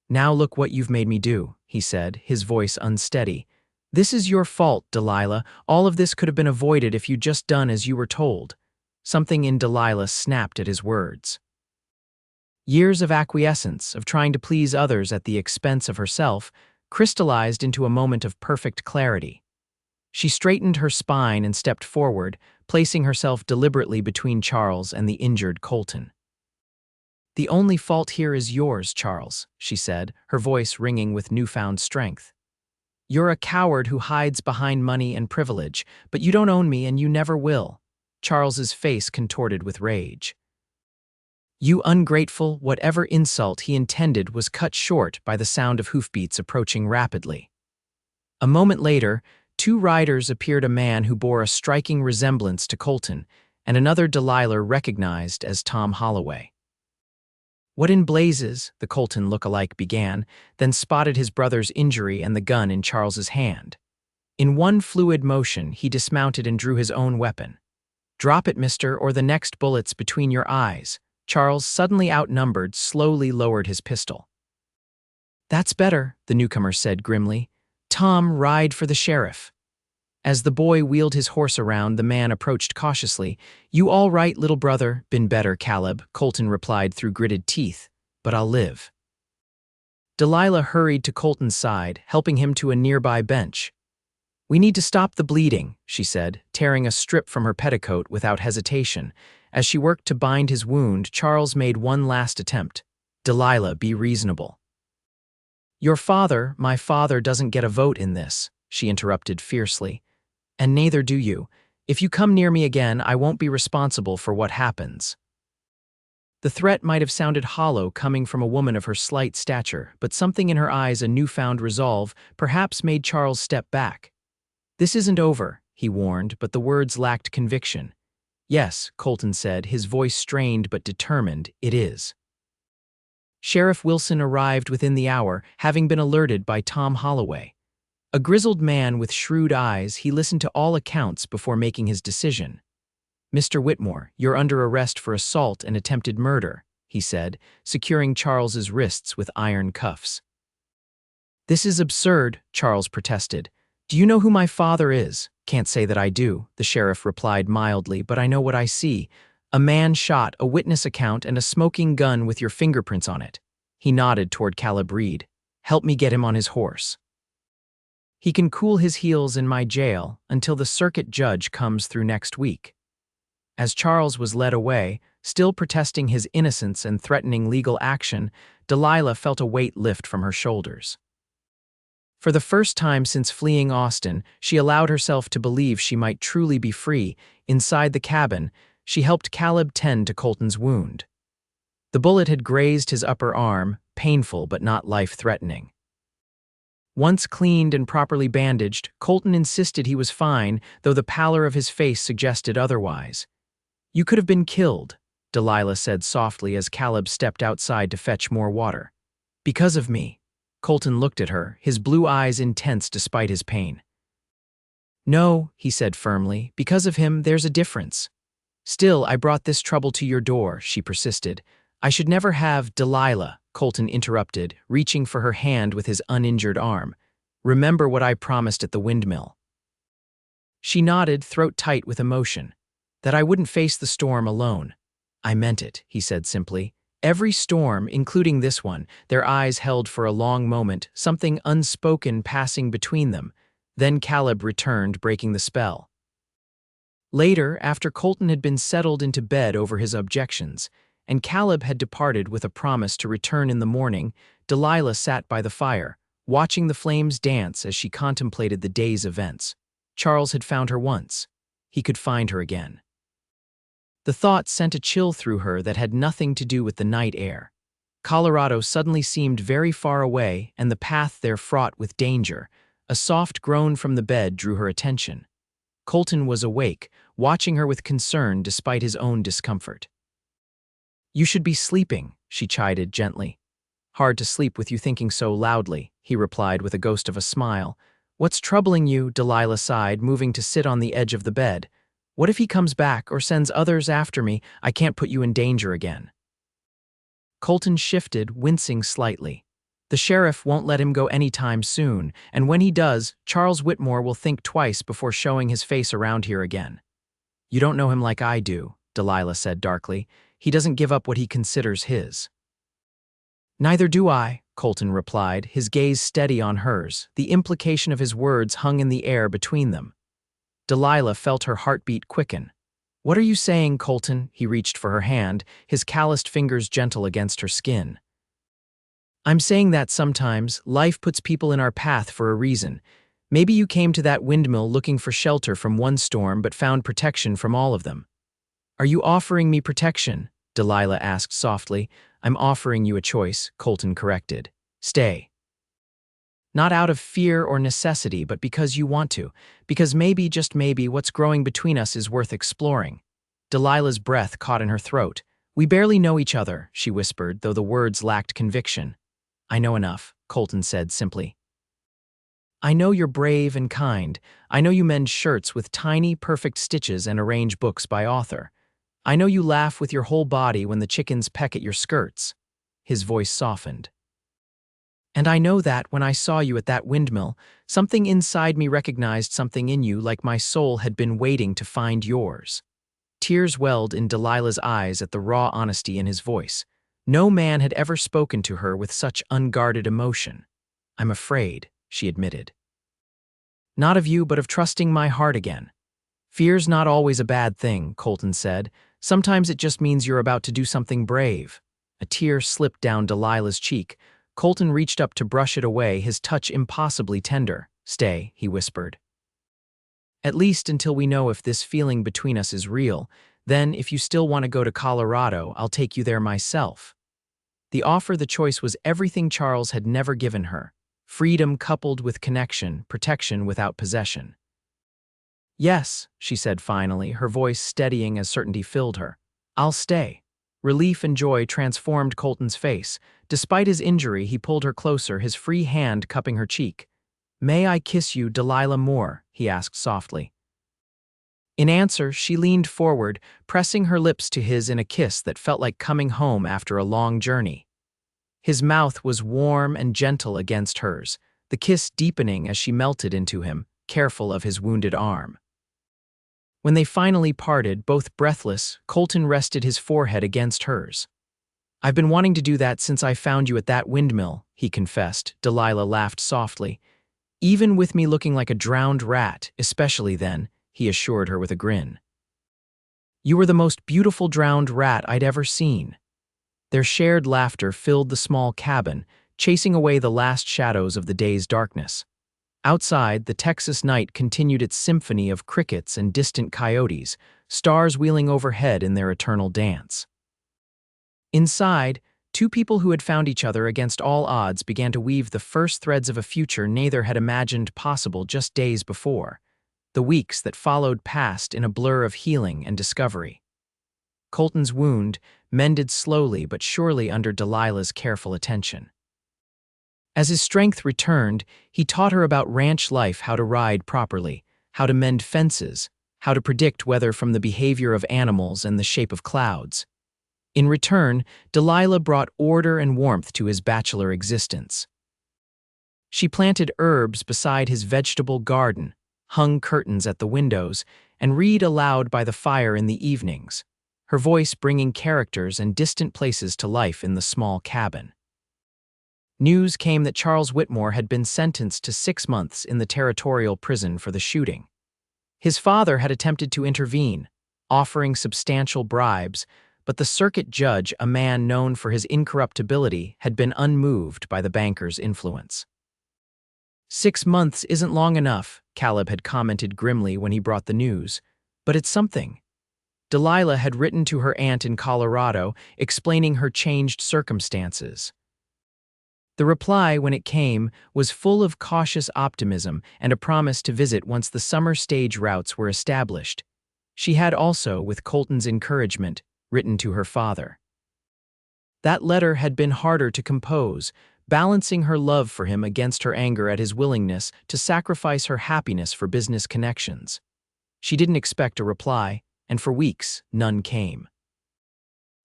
Now look what you've made me do, he said, his voice unsteady. This is your fault, Delilah. All of this could have been avoided if you'd just done as you were told. Something in Delilah snapped at his words. Years of acquiescence, of trying to please others at the expense of herself, crystallized into a moment of perfect clarity. She straightened her spine and stepped forward, placing herself deliberately between Charles and the injured Colton. The only fault here is yours, Charles, she said, her voice ringing with newfound strength. You're a coward who hides behind money and privilege, but you don't own me and you never will. Charles's face contorted with rage. You ungrateful, whatever insult he intended was cut short by the sound of hoofbeats approaching rapidly. A moment later, two riders appeared, a man who bore a striking resemblance to Colton, and another Delilah recognized as Tom Holloway. What in blazes, the Colton look-alike began, then spotted his brother's injury and the gun in Charles's hand. In one fluid motion, he dismounted and drew his own weapon. Drop it, mister, or the next bullet's between your eyes. Charles, suddenly outnumbered, slowly lowered his pistol. That's better, the newcomer said grimly. Tom, ride for the sheriff. As the boy wheeled his horse around, the man approached cautiously. You all right, little brother? Been better, Caleb, Colton replied through gritted teeth. But I'll live. Delilah hurried to Colton's side, helping him to a nearby bench. We need to stop the bleeding, she said, tearing a strip from her petticoat without hesitation. As she worked to bind his wound, Charles made one last attempt. Delilah, be reasonable. Your father, my father, doesn't get a vote in this, she interrupted fiercely. And neither do you. If you come near me again, I won't be responsible for what happens. The threat might have sounded hollow coming from a woman of her slight stature, but something in her eyes, a newfound resolve, perhaps made Charles step back. This isn't over, he warned, but the words lacked conviction. Yes, Colton said, his voice strained but determined, it is. Sheriff Wilson arrived within the hour, having been alerted by Tom Holloway. A grizzled man with shrewd eyes, he listened to all accounts before making his decision. Mr. Whitmore, you're under arrest for assault and attempted murder, he said, securing Charles's wrists with iron cuffs. This is absurd, Charles protested. Do you know who my father is? Can't say that I do, the sheriff replied mildly, but I know what I see. A man shot, a witness account, and a smoking gun with your fingerprints on it. He nodded toward Caleb Reed. Help me get him on his horse. He can cool his heels in my jail until the circuit judge comes through next week. As Charles was led away, still protesting his innocence and threatening legal action, Delilah felt a weight lift from her shoulders. For the first time since fleeing Austin, she allowed herself to believe she might truly be free. Inside the cabin, she helped Caleb tend to Colton's wound. The bullet had grazed his upper arm, painful but not life-threatening. Once cleaned and properly bandaged, Colton insisted he was fine, though the pallor of his face suggested otherwise. You could have been killed, Delilah said softly as Caleb stepped outside to fetch more water. Because of me. Colton looked at her, his blue eyes intense despite his pain. No, he said firmly, because of him there's a difference. Still, I brought this trouble to your door, she persisted. I should never have, Delilah, Colton interrupted, reaching for her hand with his uninjured arm. Remember what I promised at the Windmill. She nodded, throat tight with emotion. That I wouldn't face the storm alone. I meant it, he said simply. Every storm, including this one, their eyes held for a long moment, something unspoken passing between them. Then Caleb returned, breaking the spell. Later, after Colton had been settled into bed over his objections, and Caleb had departed with a promise to return in the morning, Delilah sat by the fire, watching the flames dance as she contemplated the day's events. Charles had found her once. He could find her again. The thought sent a chill through her that had nothing to do with the night air. Colorado suddenly seemed very far away, and the path there fraught with danger. A soft groan from the bed drew her attention. Colton was awake, watching her with concern despite his own discomfort. "You should be sleeping," she chided gently. "Hard to sleep with you thinking so loudly," he replied with a ghost of a smile. "What's troubling you?" Delilah sighed, moving to sit on the edge of the bed. "What if he comes back or sends others after me? I can't put you in danger again." Colton shifted, wincing slightly. The sheriff won't let him go anytime soon, and when he does, Charles Whitmore will think twice before showing his face around here again. "You don't know him like I do," Delilah said darkly. "He doesn't give up what he considers his." "Neither do I," Colton replied, his gaze steady on hers. The implication of his words hung in the air between them. Delilah felt her heartbeat quicken. "What are you saying, Colton?" He reached for her hand, his calloused fingers gentle against her skin. "I'm saying that sometimes life puts people in our path for a reason. Maybe you came to that windmill looking for shelter from one storm but found protection from all of them." "Are you offering me protection?" Delilah asked softly. "I'm offering you a choice," Colton corrected. "Stay." "Not out of fear or necessity, but because you want to. Because maybe, just maybe, what's growing between us is worth exploring." Delilah's breath caught in her throat. "We barely know each other," she whispered, though the words lacked conviction. "I know enough," Colton said simply. "I know you're brave and kind. I know you mend shirts with tiny, perfect stitches and arrange books by author. I know you laugh with your whole body when the chickens peck at your skirts." His voice softened. "And I know that when I saw you at that windmill, something inside me recognized something in you, like my soul had been waiting to find yours." Tears welled in Delilah's eyes at the raw honesty in his voice. No man had ever spoken to her with such unguarded emotion. "I'm afraid," she admitted. "Not of you, but of trusting my heart again." "Fear's not always a bad thing," Colton said. "Sometimes it just means you're about to do something brave." A tear slipped down Delilah's cheek. Colton reached up to brush it away, his touch impossibly tender. "Stay," he whispered. "At least until we know if this feeling between us is real. Then, if you still want to go to Colorado, I'll take you there myself." The offer, the choice, was everything Charles had never given her. Freedom coupled with connection, protection without possession. "Yes," she said finally, her voice steadying as certainty filled her. "I'll stay." Relief and joy transformed Colton's face. Despite his injury, he pulled her closer, his free hand cupping her cheek. "May I kiss you, Delilah Moore?" he asked softly. In answer, she leaned forward, pressing her lips to his in a kiss that felt like coming home after a long journey. His mouth was warm and gentle against hers, the kiss deepening as she melted into him, careful of his wounded arm. When they finally parted, both breathless, Colton rested his forehead against hers. "I've been wanting to do that since I found you at that windmill," he confessed. Delilah laughed softly. "Even with me looking like a drowned rat, especially then," he assured her with a grin. "You were the most beautiful drowned rat I'd ever seen." Their shared laughter filled the small cabin, chasing away the last shadows of the day's darkness. Outside, the Texas night continued its symphony of crickets and distant coyotes, stars wheeling overhead in their eternal dance. Inside, two people who had found each other against all odds began to weave the first threads of a future neither had imagined possible just days before. The weeks that followed passed in a blur of healing and discovery. Colton's wound mended slowly but surely under Delilah's careful attention. As his strength returned, he taught her about ranch life, how to ride properly, how to mend fences, how to predict weather from the behavior of animals and the shape of clouds. In return, Delilah brought order and warmth to his bachelor existence. She planted herbs beside his vegetable garden, hung curtains at the windows, and read aloud by the fire in the evenings. her voice bringing characters and distant places to life in the small cabin. News came that Charles Whitmore had been sentenced to 6 months in the territorial prison for the shooting. His father had attempted to intervene, offering substantial bribes, but the circuit judge, a man known for his incorruptibility, had been unmoved by the banker's influence. 6 months isn't long enough, Caleb had commented grimly when he brought the news, but it's something. Delilah had written to her aunt in Colorado, explaining her changed circumstances. The reply, when it came, was full of cautious optimism and a promise to visit once the summer stage routes were established. She had also, with Colton's encouragement, written to her father. That letter had been harder to compose, balancing her love for him against her anger at his willingness to sacrifice her happiness for business connections. She didn't expect a reply, and for weeks, none came.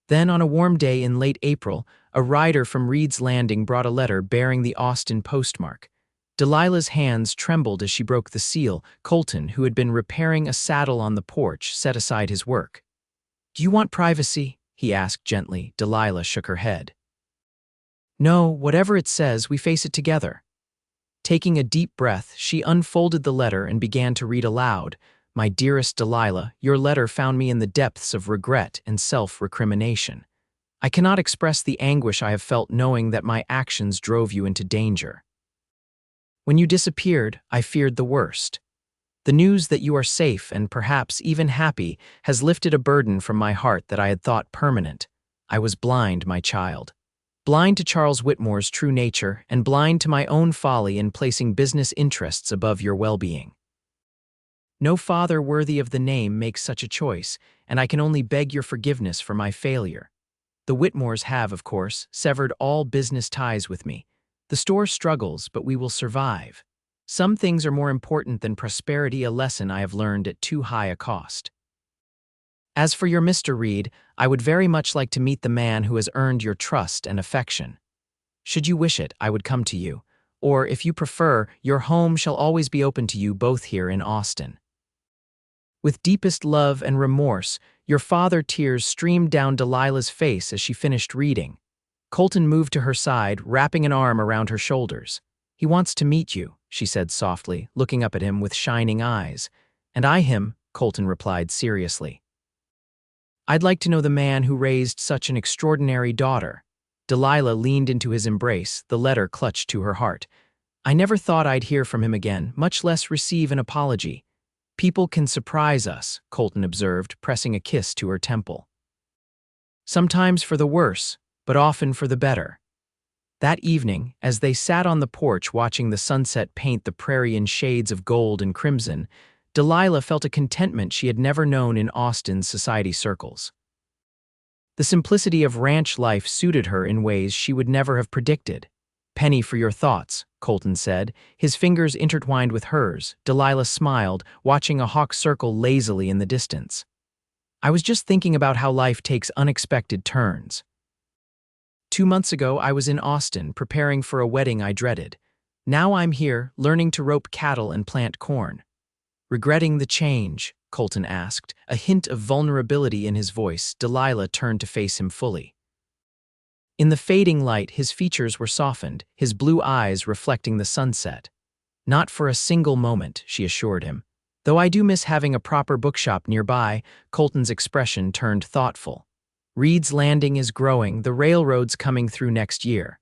Then, on a warm day in late April, a rider from Reed's Landing brought a letter bearing the Austin postmark. Delilah's hands trembled as she broke the seal. Colton, who had been repairing a saddle on the porch, set aside his work. "Do you want privacy?" he asked gently. Delilah shook her head. "No, whatever it says, we face it together." Taking a deep breath, she unfolded the letter and began to read aloud. "My dearest Delilah, your letter found me in the depths of regret and self-recrimination. I cannot express the anguish I have felt knowing that my actions drove you into danger. When you disappeared, I feared the worst. The news that you are safe and perhaps even happy has lifted a burden from my heart that I had thought permanent. I was blind, my child. Blind to Charles Whitmore's true nature and blind to my own folly in placing business interests above your well-being. No father worthy of the name makes such a choice, and I can only beg your forgiveness for my failure. The Whitmores have, of course, severed all business ties with me. The store struggles, but we will survive. Some things are more important than prosperity, a lesson I have learned at too high a cost. As for your Mr. Reed, I would very much like to meet the man who has earned your trust and affection. Should you wish it, I would come to you, or, if you prefer, your home shall always be open to you both here in Austin. With deepest love and remorse, your father." Tears streamed down Delilah's face as she finished reading. Colton moved to her side, wrapping an arm around her shoulders. "He wants to meet you," she said softly, looking up at him with shining eyes. "And I him," Colton replied seriously. "I'd like to know the man who raised such an extraordinary daughter." Delilah leaned into his embrace, the letter clutched to her heart. "I never thought I'd hear from him again, much less receive an apology." "People can surprise us," Colton observed, pressing a kiss to her temple. "Sometimes for the worse, but often for the better." That evening, as they sat on the porch watching the sunset paint the prairie in shades of gold and crimson, Delilah felt a contentment she had never known in Austin's society circles. The simplicity of ranch life suited her in ways she would never have predicted. "Penny for your thoughts," Colton said, his fingers intertwined with hers. Delilah smiled, watching a hawk circle lazily in the distance. "I was just thinking about how life takes unexpected turns. 2 months ago, I was in Austin, preparing for a wedding I dreaded. Now I'm here, learning to rope cattle and plant corn." "Regretting the change?" Colton asked, a hint of vulnerability in his voice. Delilah turned to face him fully. In the fading light, his features were softened, his blue eyes reflecting the sunset. "Not for a single moment," she assured him. "Though I do miss having a proper bookshop nearby." Colton's expression turned thoughtful. "Reed's Landing is growing, the railroad's coming through next year.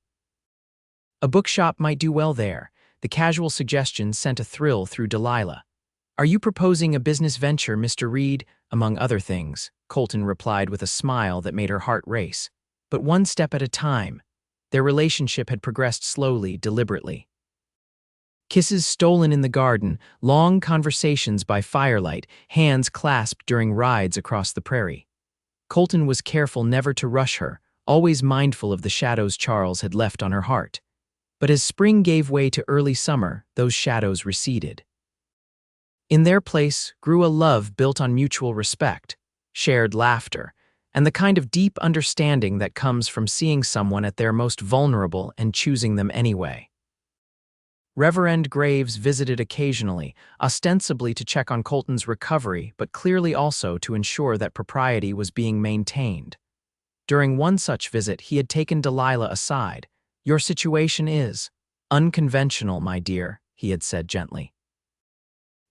A bookshop might do well there." The casual suggestion sent a thrill through Delilah. "Are you proposing a business venture, Mr. Reed?" "Among other things," Colton replied with a smile that made her heart race. "But one step at a time." Their relationship had progressed slowly, deliberately. Kisses stolen in the garden, long conversations by firelight, hands clasped during rides across the prairie. Colton was careful never to rush her, always mindful of the shadows Charles had left on her heart. But as spring gave way to early summer, those shadows receded. In their place grew a love built on mutual respect, shared laughter, and the kind of deep understanding that comes from seeing someone at their most vulnerable and choosing them anyway. Reverend Graves visited occasionally, ostensibly to check on Colton's recovery, but clearly also to ensure that propriety was being maintained. During one such visit, he had taken Delilah aside. "Your situation is unconventional, my dear," he had said gently.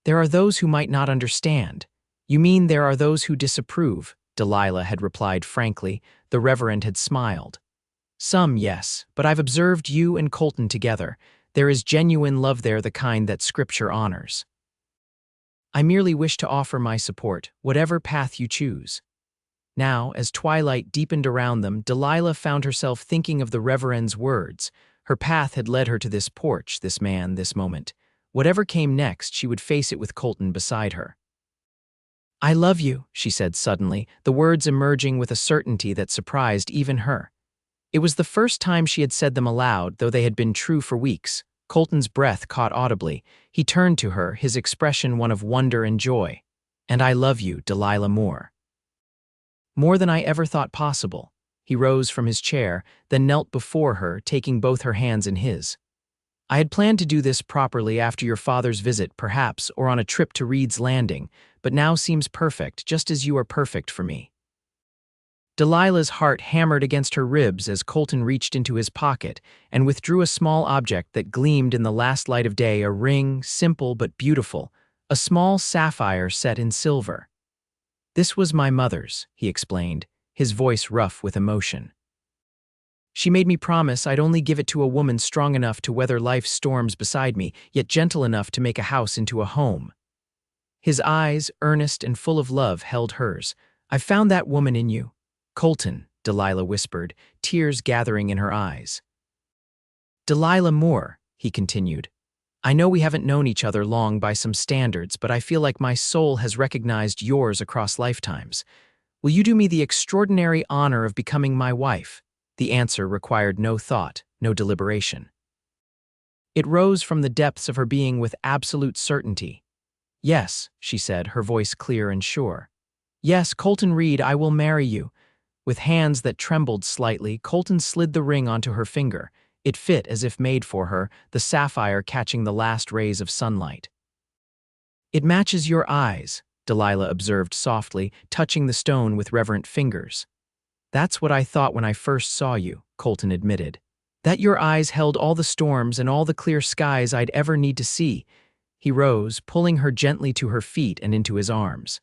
"There are those who might not understand." "You mean there are those who disapprove?" Delilah had replied frankly. The Reverend had smiled. "Some, yes, but I've observed you and Colton together. There is genuine love there, the kind that Scripture honors. I merely wish to offer my support, whatever path you choose." Now, as twilight deepened around them, Delilah found herself thinking of the Reverend's words. Her path had led her to this porch, this man, this moment. Whatever came next, she would face it with Colton beside her. "I love you," she said suddenly, the words emerging with a certainty that surprised even her. It was the first time she had said them aloud, though they had been true for weeks. Colton's breath caught audibly. He turned to her, his expression one of wonder and joy. "And I love you, Delilah Moore." "More than I ever thought possible." He rose from his chair, then knelt before her, taking both her hands in his. "I had planned to do this properly after your father's visit, perhaps, or on a trip to Reed's Landing, but now seems perfect, just as you are perfect for me." Delilah's heart hammered against her ribs as Colton reached into his pocket and withdrew a small object that gleamed in the last light of day, a ring, simple but beautiful, a small sapphire set in silver. "This was my mother's," he explained, his voice rough with emotion. "She made me promise I'd only give it to a woman strong enough to weather life's storms beside me, yet gentle enough to make a house into a home." His eyes, earnest and full of love, held hers. "I've found that woman in you, Colton," Delilah whispered, tears gathering in her eyes. "Delilah Moore," he continued, "I know we haven't known each other long by some standards, but I feel like my soul has recognized yours across lifetimes. Will you do me the extraordinary honor of becoming my wife?" The answer required no thought, no deliberation. It rose from the depths of her being with absolute certainty. "Yes," she said, her voice clear and sure. "Yes, Colton Reed, I will marry you." With hands that trembled slightly, Colton slid the ring onto her finger. It fit as if made for her, the sapphire catching the last rays of sunlight. "It matches your eyes," Delilah observed softly, touching the stone with reverent fingers. "That's what I thought when I first saw you," Colton admitted. "That your eyes held all the storms and all the clear skies I'd ever need to see." He rose, pulling her gently to her feet and into his arms.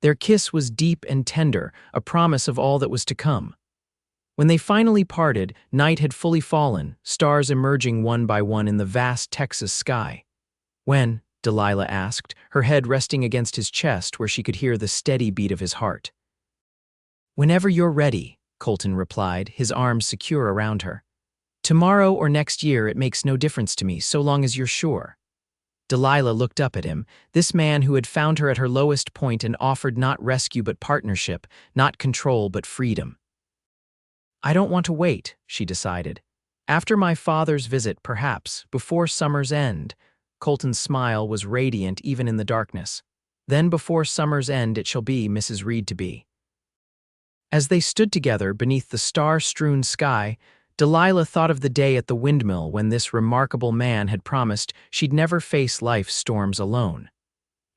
Their kiss was deep and tender, a promise of all that was to come. When they finally parted, night had fully fallen, stars emerging one by one in the vast Texas sky. "When?" Delilah asked, her head resting against his chest where she could hear the steady beat of his heart. "Whenever you're ready," Colton replied, his arms secure around her. "Tomorrow or next year, it makes no difference to me, so long as you're sure." Delilah looked up at him, this man who had found her at her lowest point and offered not rescue but partnership, not control but freedom. "I don't want to wait," she decided. "After my father's visit, perhaps, before summer's end." Colton's smile was radiant even in the darkness. "Then before summer's end it shall be, Mrs. Reed to be." As they stood together beneath the star-strewn sky, Delilah thought of the day at the Windmill when this remarkable man had promised she'd never face life's storms alone.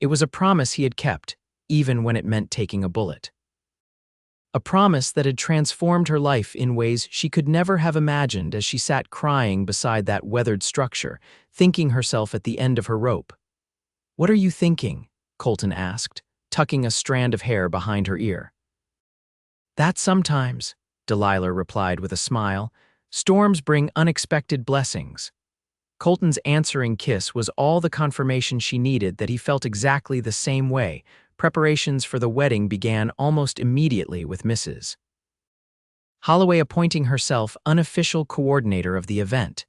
It was a promise he had kept, even when it meant taking a bullet. A promise that had transformed her life in ways she could never have imagined as she sat crying beside that weathered structure, thinking herself at the end of her rope. "What are you thinking?" Colton asked, tucking a strand of hair behind her ear. "That sometimes," Delilah replied with a smile, "storms bring unexpected blessings." Colton's answering kiss was all the confirmation she needed that he felt exactly the same way. Preparations for the wedding began almost immediately with Mrs. Holloway appointing herself unofficial coordinator of the event.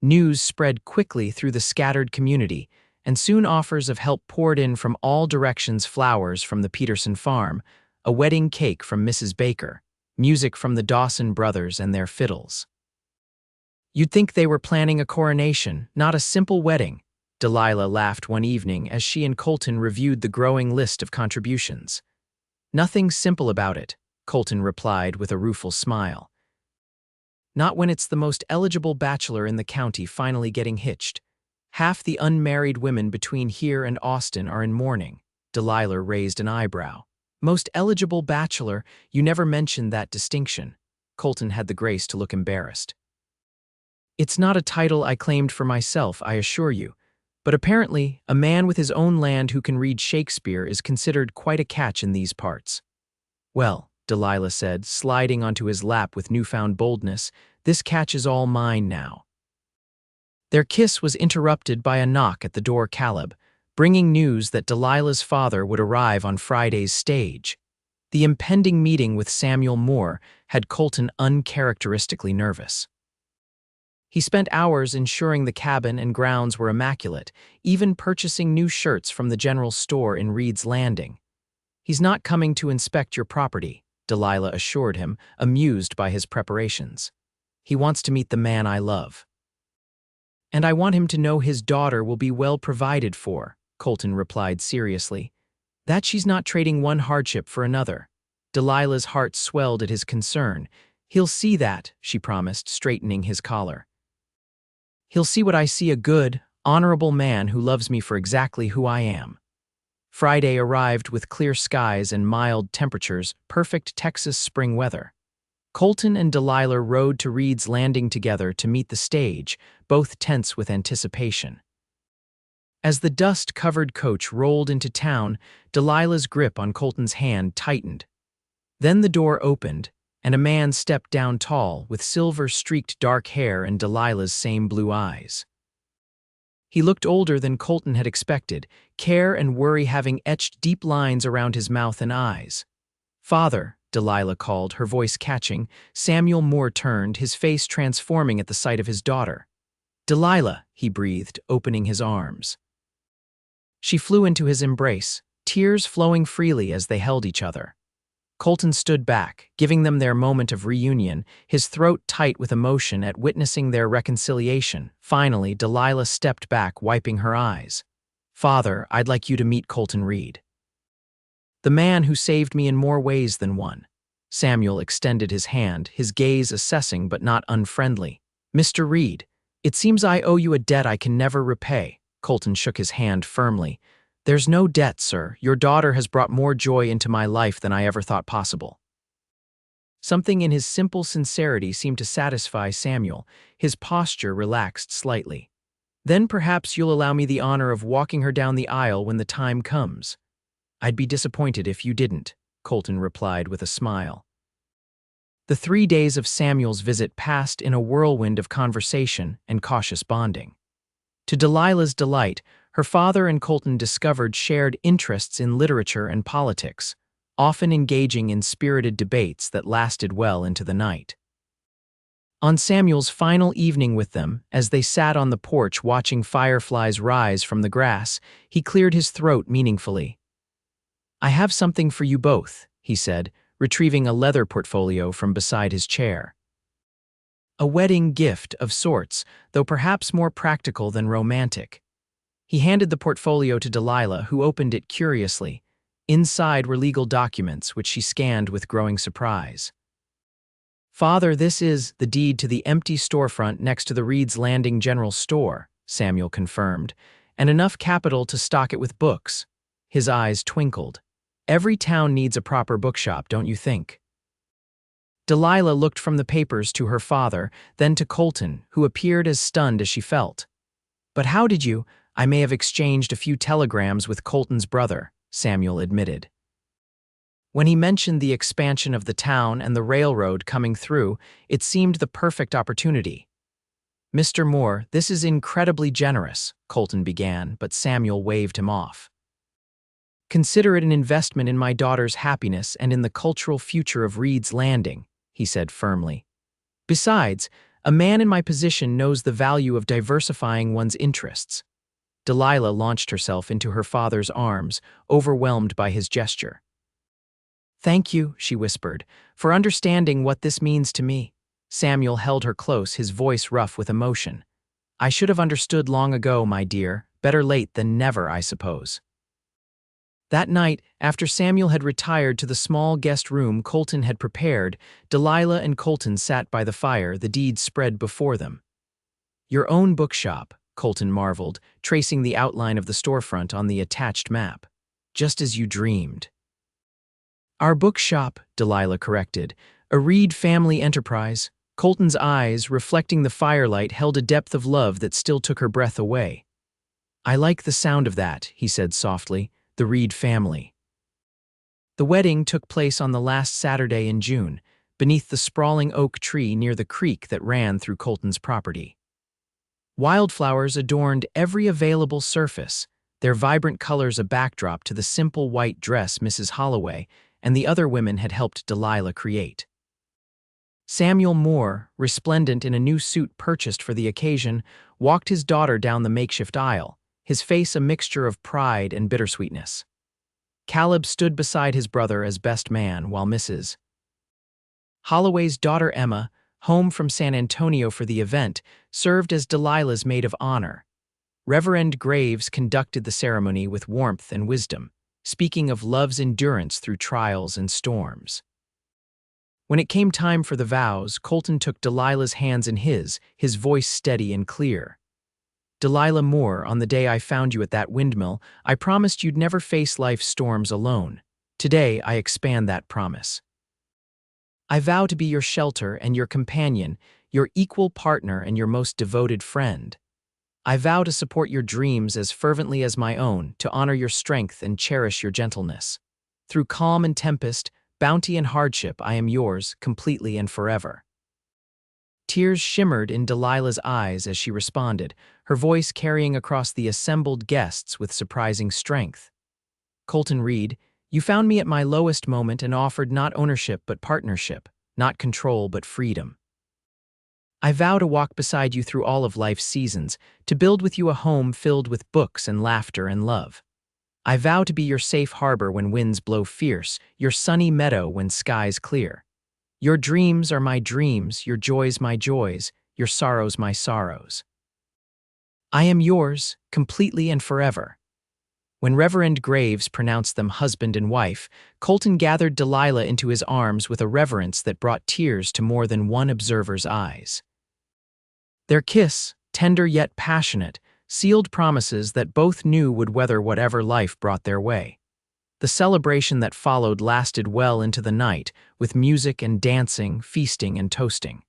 News spread quickly through the scattered community, and soon offers of help poured in from all directions: flowers from the Peterson farm, a wedding cake from Mrs. Baker, music from the Dawson brothers and their fiddles. "You'd think they were planning a coronation, not a simple wedding," Delilah laughed one evening as she and Colton reviewed the growing list of contributions. "Nothing simple about it," Colton replied with a rueful smile. Not when it's the most eligible bachelor in the county finally getting hitched. Half the unmarried women between here and Austin are in mourning. Delilah raised an eyebrow. Most eligible bachelor, you never mentioned that distinction. Colton had the grace to look embarrassed. It's not a title I claimed for myself, I assure you. But apparently, a man with his own land who can read Shakespeare is considered quite a catch in these parts. Well, Delilah said, sliding onto his lap with newfound boldness, this catch is all mine now. Their kiss was interrupted by a knock at the door. Caleb, bringing news that Delilah's father would arrive on Friday's stage. The impending meeting with Samuel Moore had Colton uncharacteristically nervous. He spent hours ensuring the cabin and grounds were immaculate, even purchasing new shirts from the general store in Reed's Landing. He's not coming to inspect your property, Delilah assured him, amused by his preparations. He wants to meet the man I love. And I want him to know his daughter will be well provided for, Colton replied seriously. That she's not trading one hardship for another. Delilah's heart swelled at his concern. He'll see that, she promised, straightening his collar. He'll see what I see, a good, honorable man who loves me for exactly who I am. Friday arrived with clear skies and mild temperatures, perfect Texas spring weather. Colton and Delilah rode to Reed's Landing together to meet the stage, both tense with anticipation. As the dust-covered coach rolled into town, Delilah's grip on Colton's hand tightened. Then the door opened, and a man stepped down, tall, with silver-streaked dark hair and Delilah's same blue eyes. He looked older than Colton had expected, care and worry having etched deep lines around his mouth and eyes. "Father," Delilah called, her voice catching. Samuel Moore turned, his face transforming at the sight of his daughter. "Delilah," he breathed, opening his arms. She flew into his embrace, tears flowing freely as they held each other. Colton stood back, giving them their moment of reunion, his throat tight with emotion at witnessing their reconciliation. Finally, Delilah stepped back, wiping her eyes. "Father, I'd like you to meet Colton Reed. The man who saved me in more ways than one." Samuel extended his hand, his gaze assessing but not unfriendly. "Mr. Reed, it seems I owe you a debt I can never repay." Colton shook his hand firmly. "There's no debt, sir. Your daughter has brought more joy into my life than I ever thought possible." Something in his simple sincerity seemed to satisfy Samuel. His posture relaxed slightly. "Then perhaps you'll allow me the honor of walking her down the aisle when the time comes." "I'd be disappointed if you didn't," Colton replied with a smile. The 3 days of Samuel's visit passed in a whirlwind of conversation and cautious bonding. To Delilah's delight, her father and Colton discovered shared interests in literature and politics, often engaging in spirited debates that lasted well into the night. On Samuel's final evening with them, as they sat on the porch watching fireflies rise from the grass, he cleared his throat meaningfully. "I have something for you both," he said, retrieving a leather portfolio from beside his chair. A wedding gift of sorts, though perhaps more practical than romantic. He handed the portfolio to Delilah, who opened it curiously. Inside were legal documents, which she scanned with growing surprise. "Father, this is the deed to the empty storefront next to the Reed's Landing General Store," Samuel confirmed, "and enough capital to stock it with books." His eyes twinkled. "Every town needs a proper bookshop, don't you think?" Delilah looked from the papers to her father, then to Colton, who appeared as stunned as she felt. "But how did you—" "I may have exchanged a few telegrams with Colton's brother," Samuel admitted. When he mentioned the expansion of the town and the railroad coming through, it seemed the perfect opportunity. "Mr. Moore, this is incredibly generous," Colton began, but Samuel waved him off. "Consider it an investment in my daughter's happiness and in the cultural future of Reed's Landing," he said firmly. "Besides, a man in my position knows the value of diversifying one's interests." Delilah launched herself into her father's arms, overwhelmed by his gesture. "Thank you," she whispered, "for understanding what this means to me." Samuel held her close, his voice rough with emotion. "I should have understood long ago, my dear. Better late than never, I suppose." That night, after Samuel had retired to the small guest room Colton had prepared, Delilah and Colton sat by the fire, the deeds spread before them. "Your own bookshop," Colton marveled, tracing the outline of the storefront on the attached map. "Just as you dreamed." "Our bookshop," Delilah corrected. "A Reed family enterprise." Colton's eyes, reflecting the firelight, held a depth of love that still took her breath away. "I like the sound of that," he said softly. "The Reed family." The wedding took place on the last Saturday in June, beneath the sprawling oak tree near the creek that ran through Colton's property. Wildflowers adorned every available surface, their vibrant colors a backdrop to the simple white dress Mrs. Holloway and the other women had helped Delilah create. Samuel Moore, resplendent in a new suit purchased for the occasion, walked his daughter down the makeshift aisle, his face a mixture of pride and bittersweetness. Caleb stood beside his brother as best man, while Mrs. Holloway's daughter Emma, home from San Antonio for the event, served as Delilah's maid of honor. Reverend Graves conducted the ceremony with warmth and wisdom, speaking of love's endurance through trials and storms. When it came time for the vows, Colton took Delilah's hands in his voice steady and clear. "Delilah Moore, on the day I found you at that windmill, I promised you'd never face life's storms alone. Today, I expand that promise. I vow to be your shelter and your companion, your equal partner and your most devoted friend. I vow to support your dreams as fervently as my own, to honor your strength and cherish your gentleness. Through calm and tempest, bounty and hardship, I am yours, completely and forever." Tears shimmered in Delilah's eyes as she responded, her voice carrying across the assembled guests with surprising strength. "Colton Reed, you found me at my lowest moment and offered not ownership but partnership, not control but freedom. I vow to walk beside you through all of life's seasons, to build with you a home filled with books and laughter and love. I vow to be your safe harbor when winds blow fierce, your sunny meadow when skies clear. Your dreams are my dreams, your joys my joys, your sorrows my sorrows. I am yours, completely and forever." When Reverend Graves pronounced them husband and wife, Colton gathered Delilah into his arms with a reverence that brought tears to more than one observer's eyes. Their kiss, tender yet passionate, sealed promises that both knew would weather whatever life brought their way. The celebration that followed lasted well into the night, with music and dancing, feasting and toasting.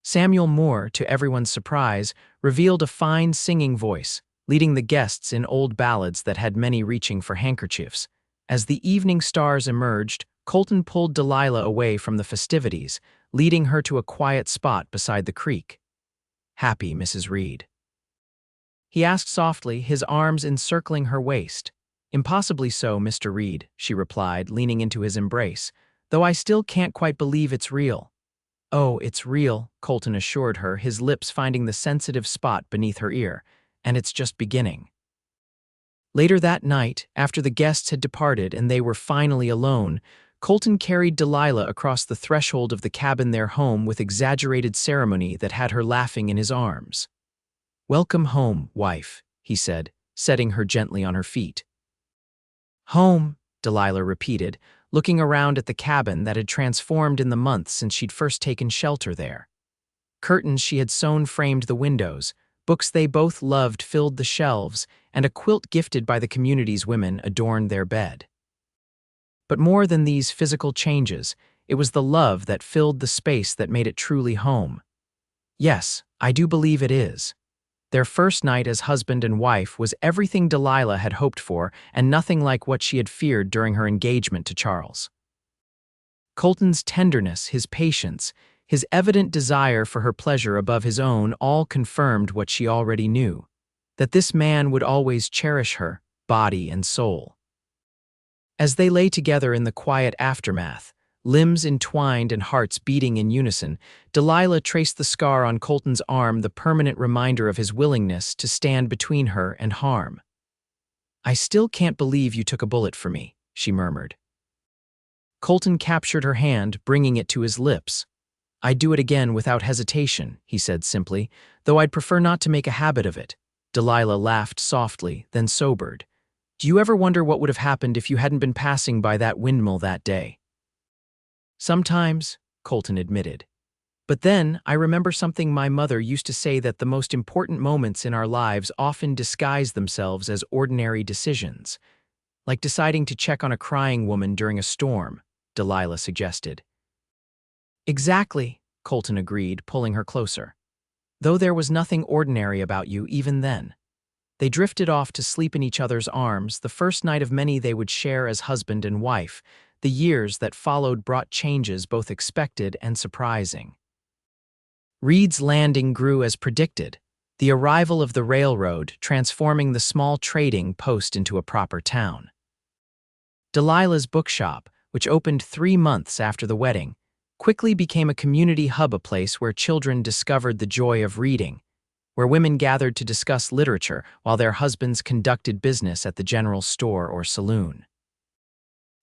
Samuel Moore, to everyone's surprise, revealed a fine singing voice, leading the guests in old ballads that had many reaching for handkerchiefs. As the evening stars emerged, Colton pulled Delilah away from the festivities, leading her to a quiet spot beside the creek. "Happy, Mrs. Reed?" he asked softly, his arms encircling her waist. "Impossibly so, Mr. Reed," she replied, leaning into his embrace, "though I still can't quite believe it's real." "Oh, it's real," Colton assured her, his lips finding the sensitive spot beneath her ear, "and it's just beginning." Later that night, after the guests had departed and they were finally alone, Colton carried Delilah across the threshold of the cabin, their home, with exaggerated ceremony that had her laughing in his arms. "Welcome home, wife," he said, setting her gently on her feet. "Home," Delilah repeated, looking around at the cabin that had transformed in the months since she'd first taken shelter there. Curtains she had sewn framed the windows, books they both loved filled the shelves, and a quilt gifted by the community's women adorned their bed. But more than these physical changes, it was the love that filled the space that made it truly home. Yes, I do believe it is. Their first night as husband and wife was everything Delilah had hoped for and nothing like what she had feared during her engagement to Charles. Colton's tenderness, his patience, his evident desire for her pleasure above his own all confirmed what she already knew, that this man would always cherish her, body and soul. As they lay together in the quiet aftermath, limbs entwined and hearts beating in unison, Delilah traced the scar on Colton's arm, the permanent reminder of his willingness to stand between her and harm. "I still can't believe you took a bullet for me," she murmured. Colton captured her hand, bringing it to his lips. "I'd do it again without hesitation," he said simply, "though I'd prefer not to make a habit of it." Delilah laughed softly, then sobered. Do you ever wonder what would have happened if you hadn't been passing by that windmill that day? Sometimes, Colton admitted. But then, I remember something my mother used to say, that the most important moments in our lives often disguise themselves as ordinary decisions. Like deciding to check on a crying woman during a storm, Delilah suggested. Exactly, Colton agreed, pulling her closer. Though there was nothing ordinary about you even then. They drifted off to sleep in each other's arms, the first night of many they would share as husband and wife. The years that followed brought changes both expected and surprising. Reed's Landing grew as predicted, the arrival of the railroad transforming the small trading post into a proper town. Delilah's bookshop, which opened 3 months after the wedding, quickly became a community hub, a place where children discovered the joy of reading, where women gathered to discuss literature while their husbands conducted business at the general store or saloon.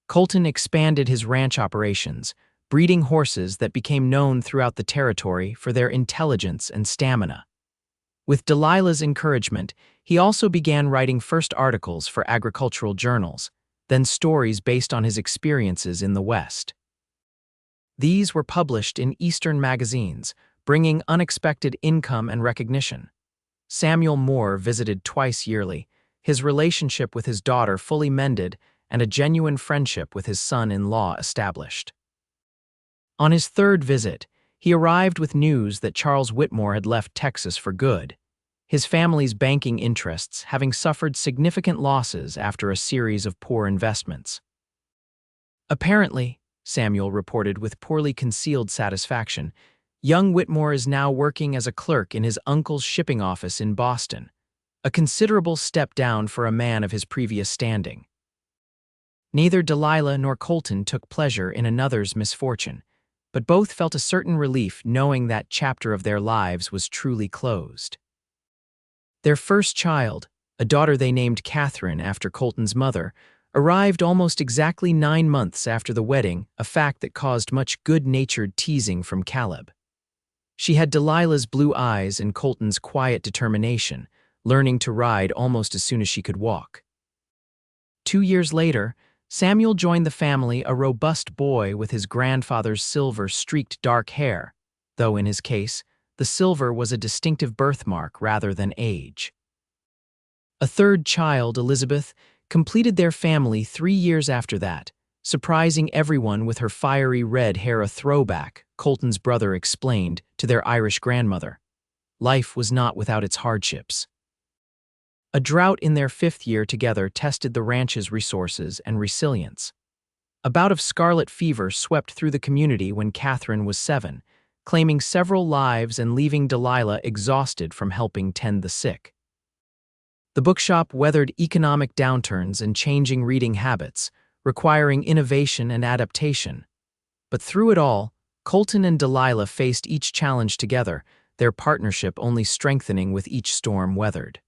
Colton expanded his ranch operations, breeding horses that became known throughout the territory for their intelligence and stamina. With Delilah's encouragement, he also began writing first articles for agricultural journals, then stories based on his experiences in the West. These were published in Eastern magazines, bringing unexpected income and recognition. Samuel Moore visited twice yearly, his relationship with his daughter fully mended, and a genuine friendship with his son-in-law established. On his third visit, he arrived with news that Charles Whitmore had left Texas for good, his family's banking interests having suffered significant losses after a series of poor investments. Apparently, Samuel reported with poorly concealed satisfaction, young Whitmore is now working as a clerk in his uncle's shipping office in Boston, a considerable step down for a man of his previous standing. Neither Delilah nor Colton took pleasure in another's misfortune, but both felt a certain relief knowing that chapter of their lives was truly closed. Their first child, a daughter they named Catherine after Colton's mother, arrived almost exactly 9 months after the wedding, a fact that caused much good-natured teasing from Caleb. She had Delilah's blue eyes and Colton's quiet determination, learning to ride almost as soon as she could walk. 2 years later, Samuel joined the family, a robust boy with his grandfather's silver-streaked dark hair, though in his case, the silver was a distinctive birthmark rather than age. A third child, Elizabeth, completed their family 3 years after that, surprising everyone with her fiery red hair, a throwback, Colton's brother explained to their Irish grandmother. Life was not without its hardships. A drought in their 5th year together tested the ranch's resources and resilience. A bout of scarlet fever swept through the community when Catherine was 7, claiming several lives and leaving Delilah exhausted from helping tend the sick. The bookshop weathered economic downturns and changing reading habits, requiring innovation and adaptation. But through it all, Colton and Delilah faced each challenge together, their partnership only strengthening with each storm weathered.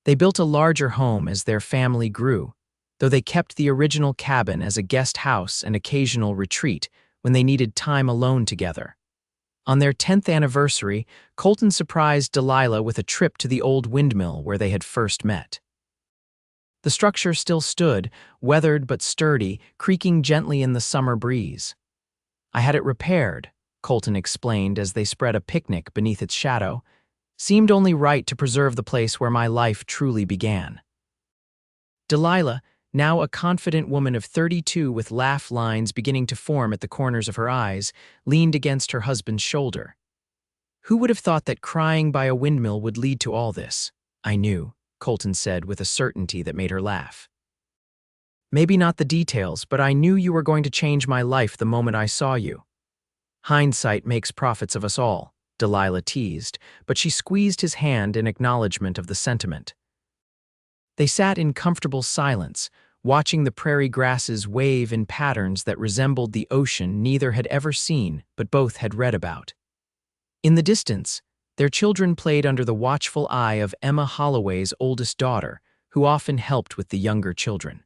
They built a larger home as their family grew, though they kept the original cabin as a guest house and occasional retreat when they needed time alone together. On their 10th anniversary, Colton surprised Delilah with a trip to the old windmill where they had first met. The structure still stood, weathered but sturdy, creaking gently in the summer breeze. I had it repaired, Colton explained as they spread a picnic beneath its shadow. Seemed only right to preserve the place where my life truly began. Delilah, now a confident woman of 32 with laugh lines beginning to form at the corners of her eyes, leaned against her husband's shoulder. Who would have thought that crying by a windmill would lead to all this? I knew, Colton said with a certainty that made her laugh. Maybe not the details, but I knew you were going to change my life the moment I saw you. Hindsight makes prophets of us all, Delilah teased, but she squeezed his hand in acknowledgement of the sentiment. They sat in comfortable silence, watching the prairie grasses wave in patterns that resembled the ocean neither had ever seen but both had read about. In the distance, their children played under the watchful eye of Emma Holloway's oldest daughter, who often helped with the younger children.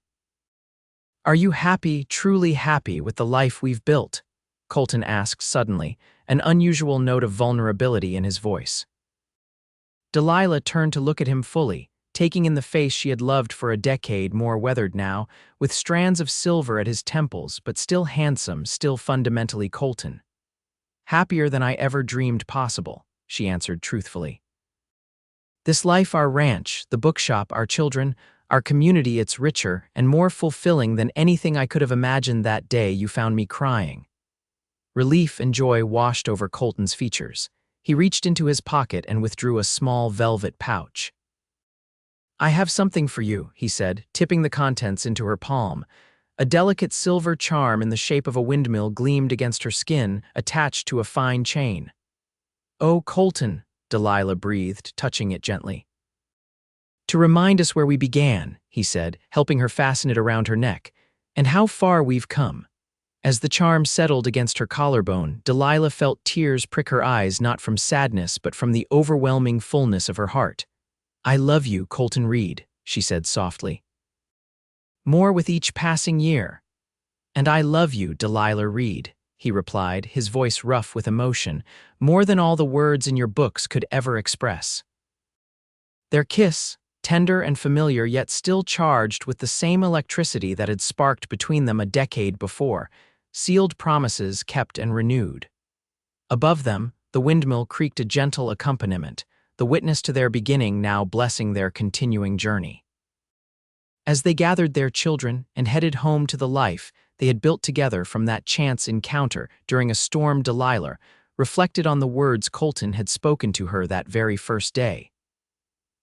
Are you happy, truly happy with the life we've built? Colton asked suddenly, an unusual note of vulnerability in his voice. Delilah turned to look at him fully, taking in the face she had loved for a decade, more weathered now, with strands of silver at his temples, but still handsome, still fundamentally Colton. "Happier than I ever dreamed possible," she answered truthfully. "This life, our ranch, the bookshop, our children, our community, it's richer and more fulfilling than anything I could have imagined that day you found me crying." Relief and joy washed over Colton's features. He reached into his pocket and withdrew a small velvet pouch. "I have something for you," he said, tipping the contents into her palm. A delicate silver charm in the shape of a windmill gleamed against her skin, attached to a fine chain. "Oh, Colton," Delilah breathed, touching it gently. "To remind us where we began," he said, helping her fasten it around her neck, "and how far we've come." As the charm settled against her collarbone, Delilah felt tears prick her eyes, not from sadness but from the overwhelming fullness of her heart. "I love you, Colton Reed," she said softly. "More with each passing year." "And I love you, Delilah Reed," he replied, his voice rough with emotion, "more than all the words in your books could ever express." Their kiss, tender and familiar yet still charged with the same electricity that had sparked between them a decade before, sealed promises kept and renewed. Above them, the windmill creaked a gentle accompaniment, the witness to their beginning now blessing their continuing journey. As they gathered their children and headed home to the life they had built together from that chance encounter during a storm, Delilah reflected on the words Colton had spoken to her that very first day.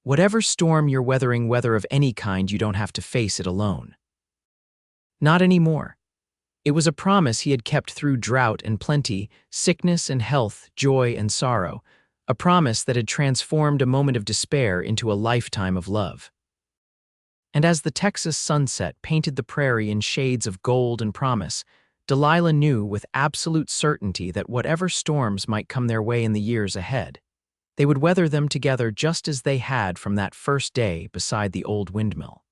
"Whatever storm you're weathering, weather of any kind, you don't have to face it alone." Not anymore. It was a promise he had kept through drought and plenty, sickness and health, joy and sorrow, a promise that had transformed a moment of despair into a lifetime of love. And as the Texas sunset painted the prairie in shades of gold and promise, Delilah knew with absolute certainty that whatever storms might come their way in the years ahead, they would weather them together just as they had from that first day beside the old windmill.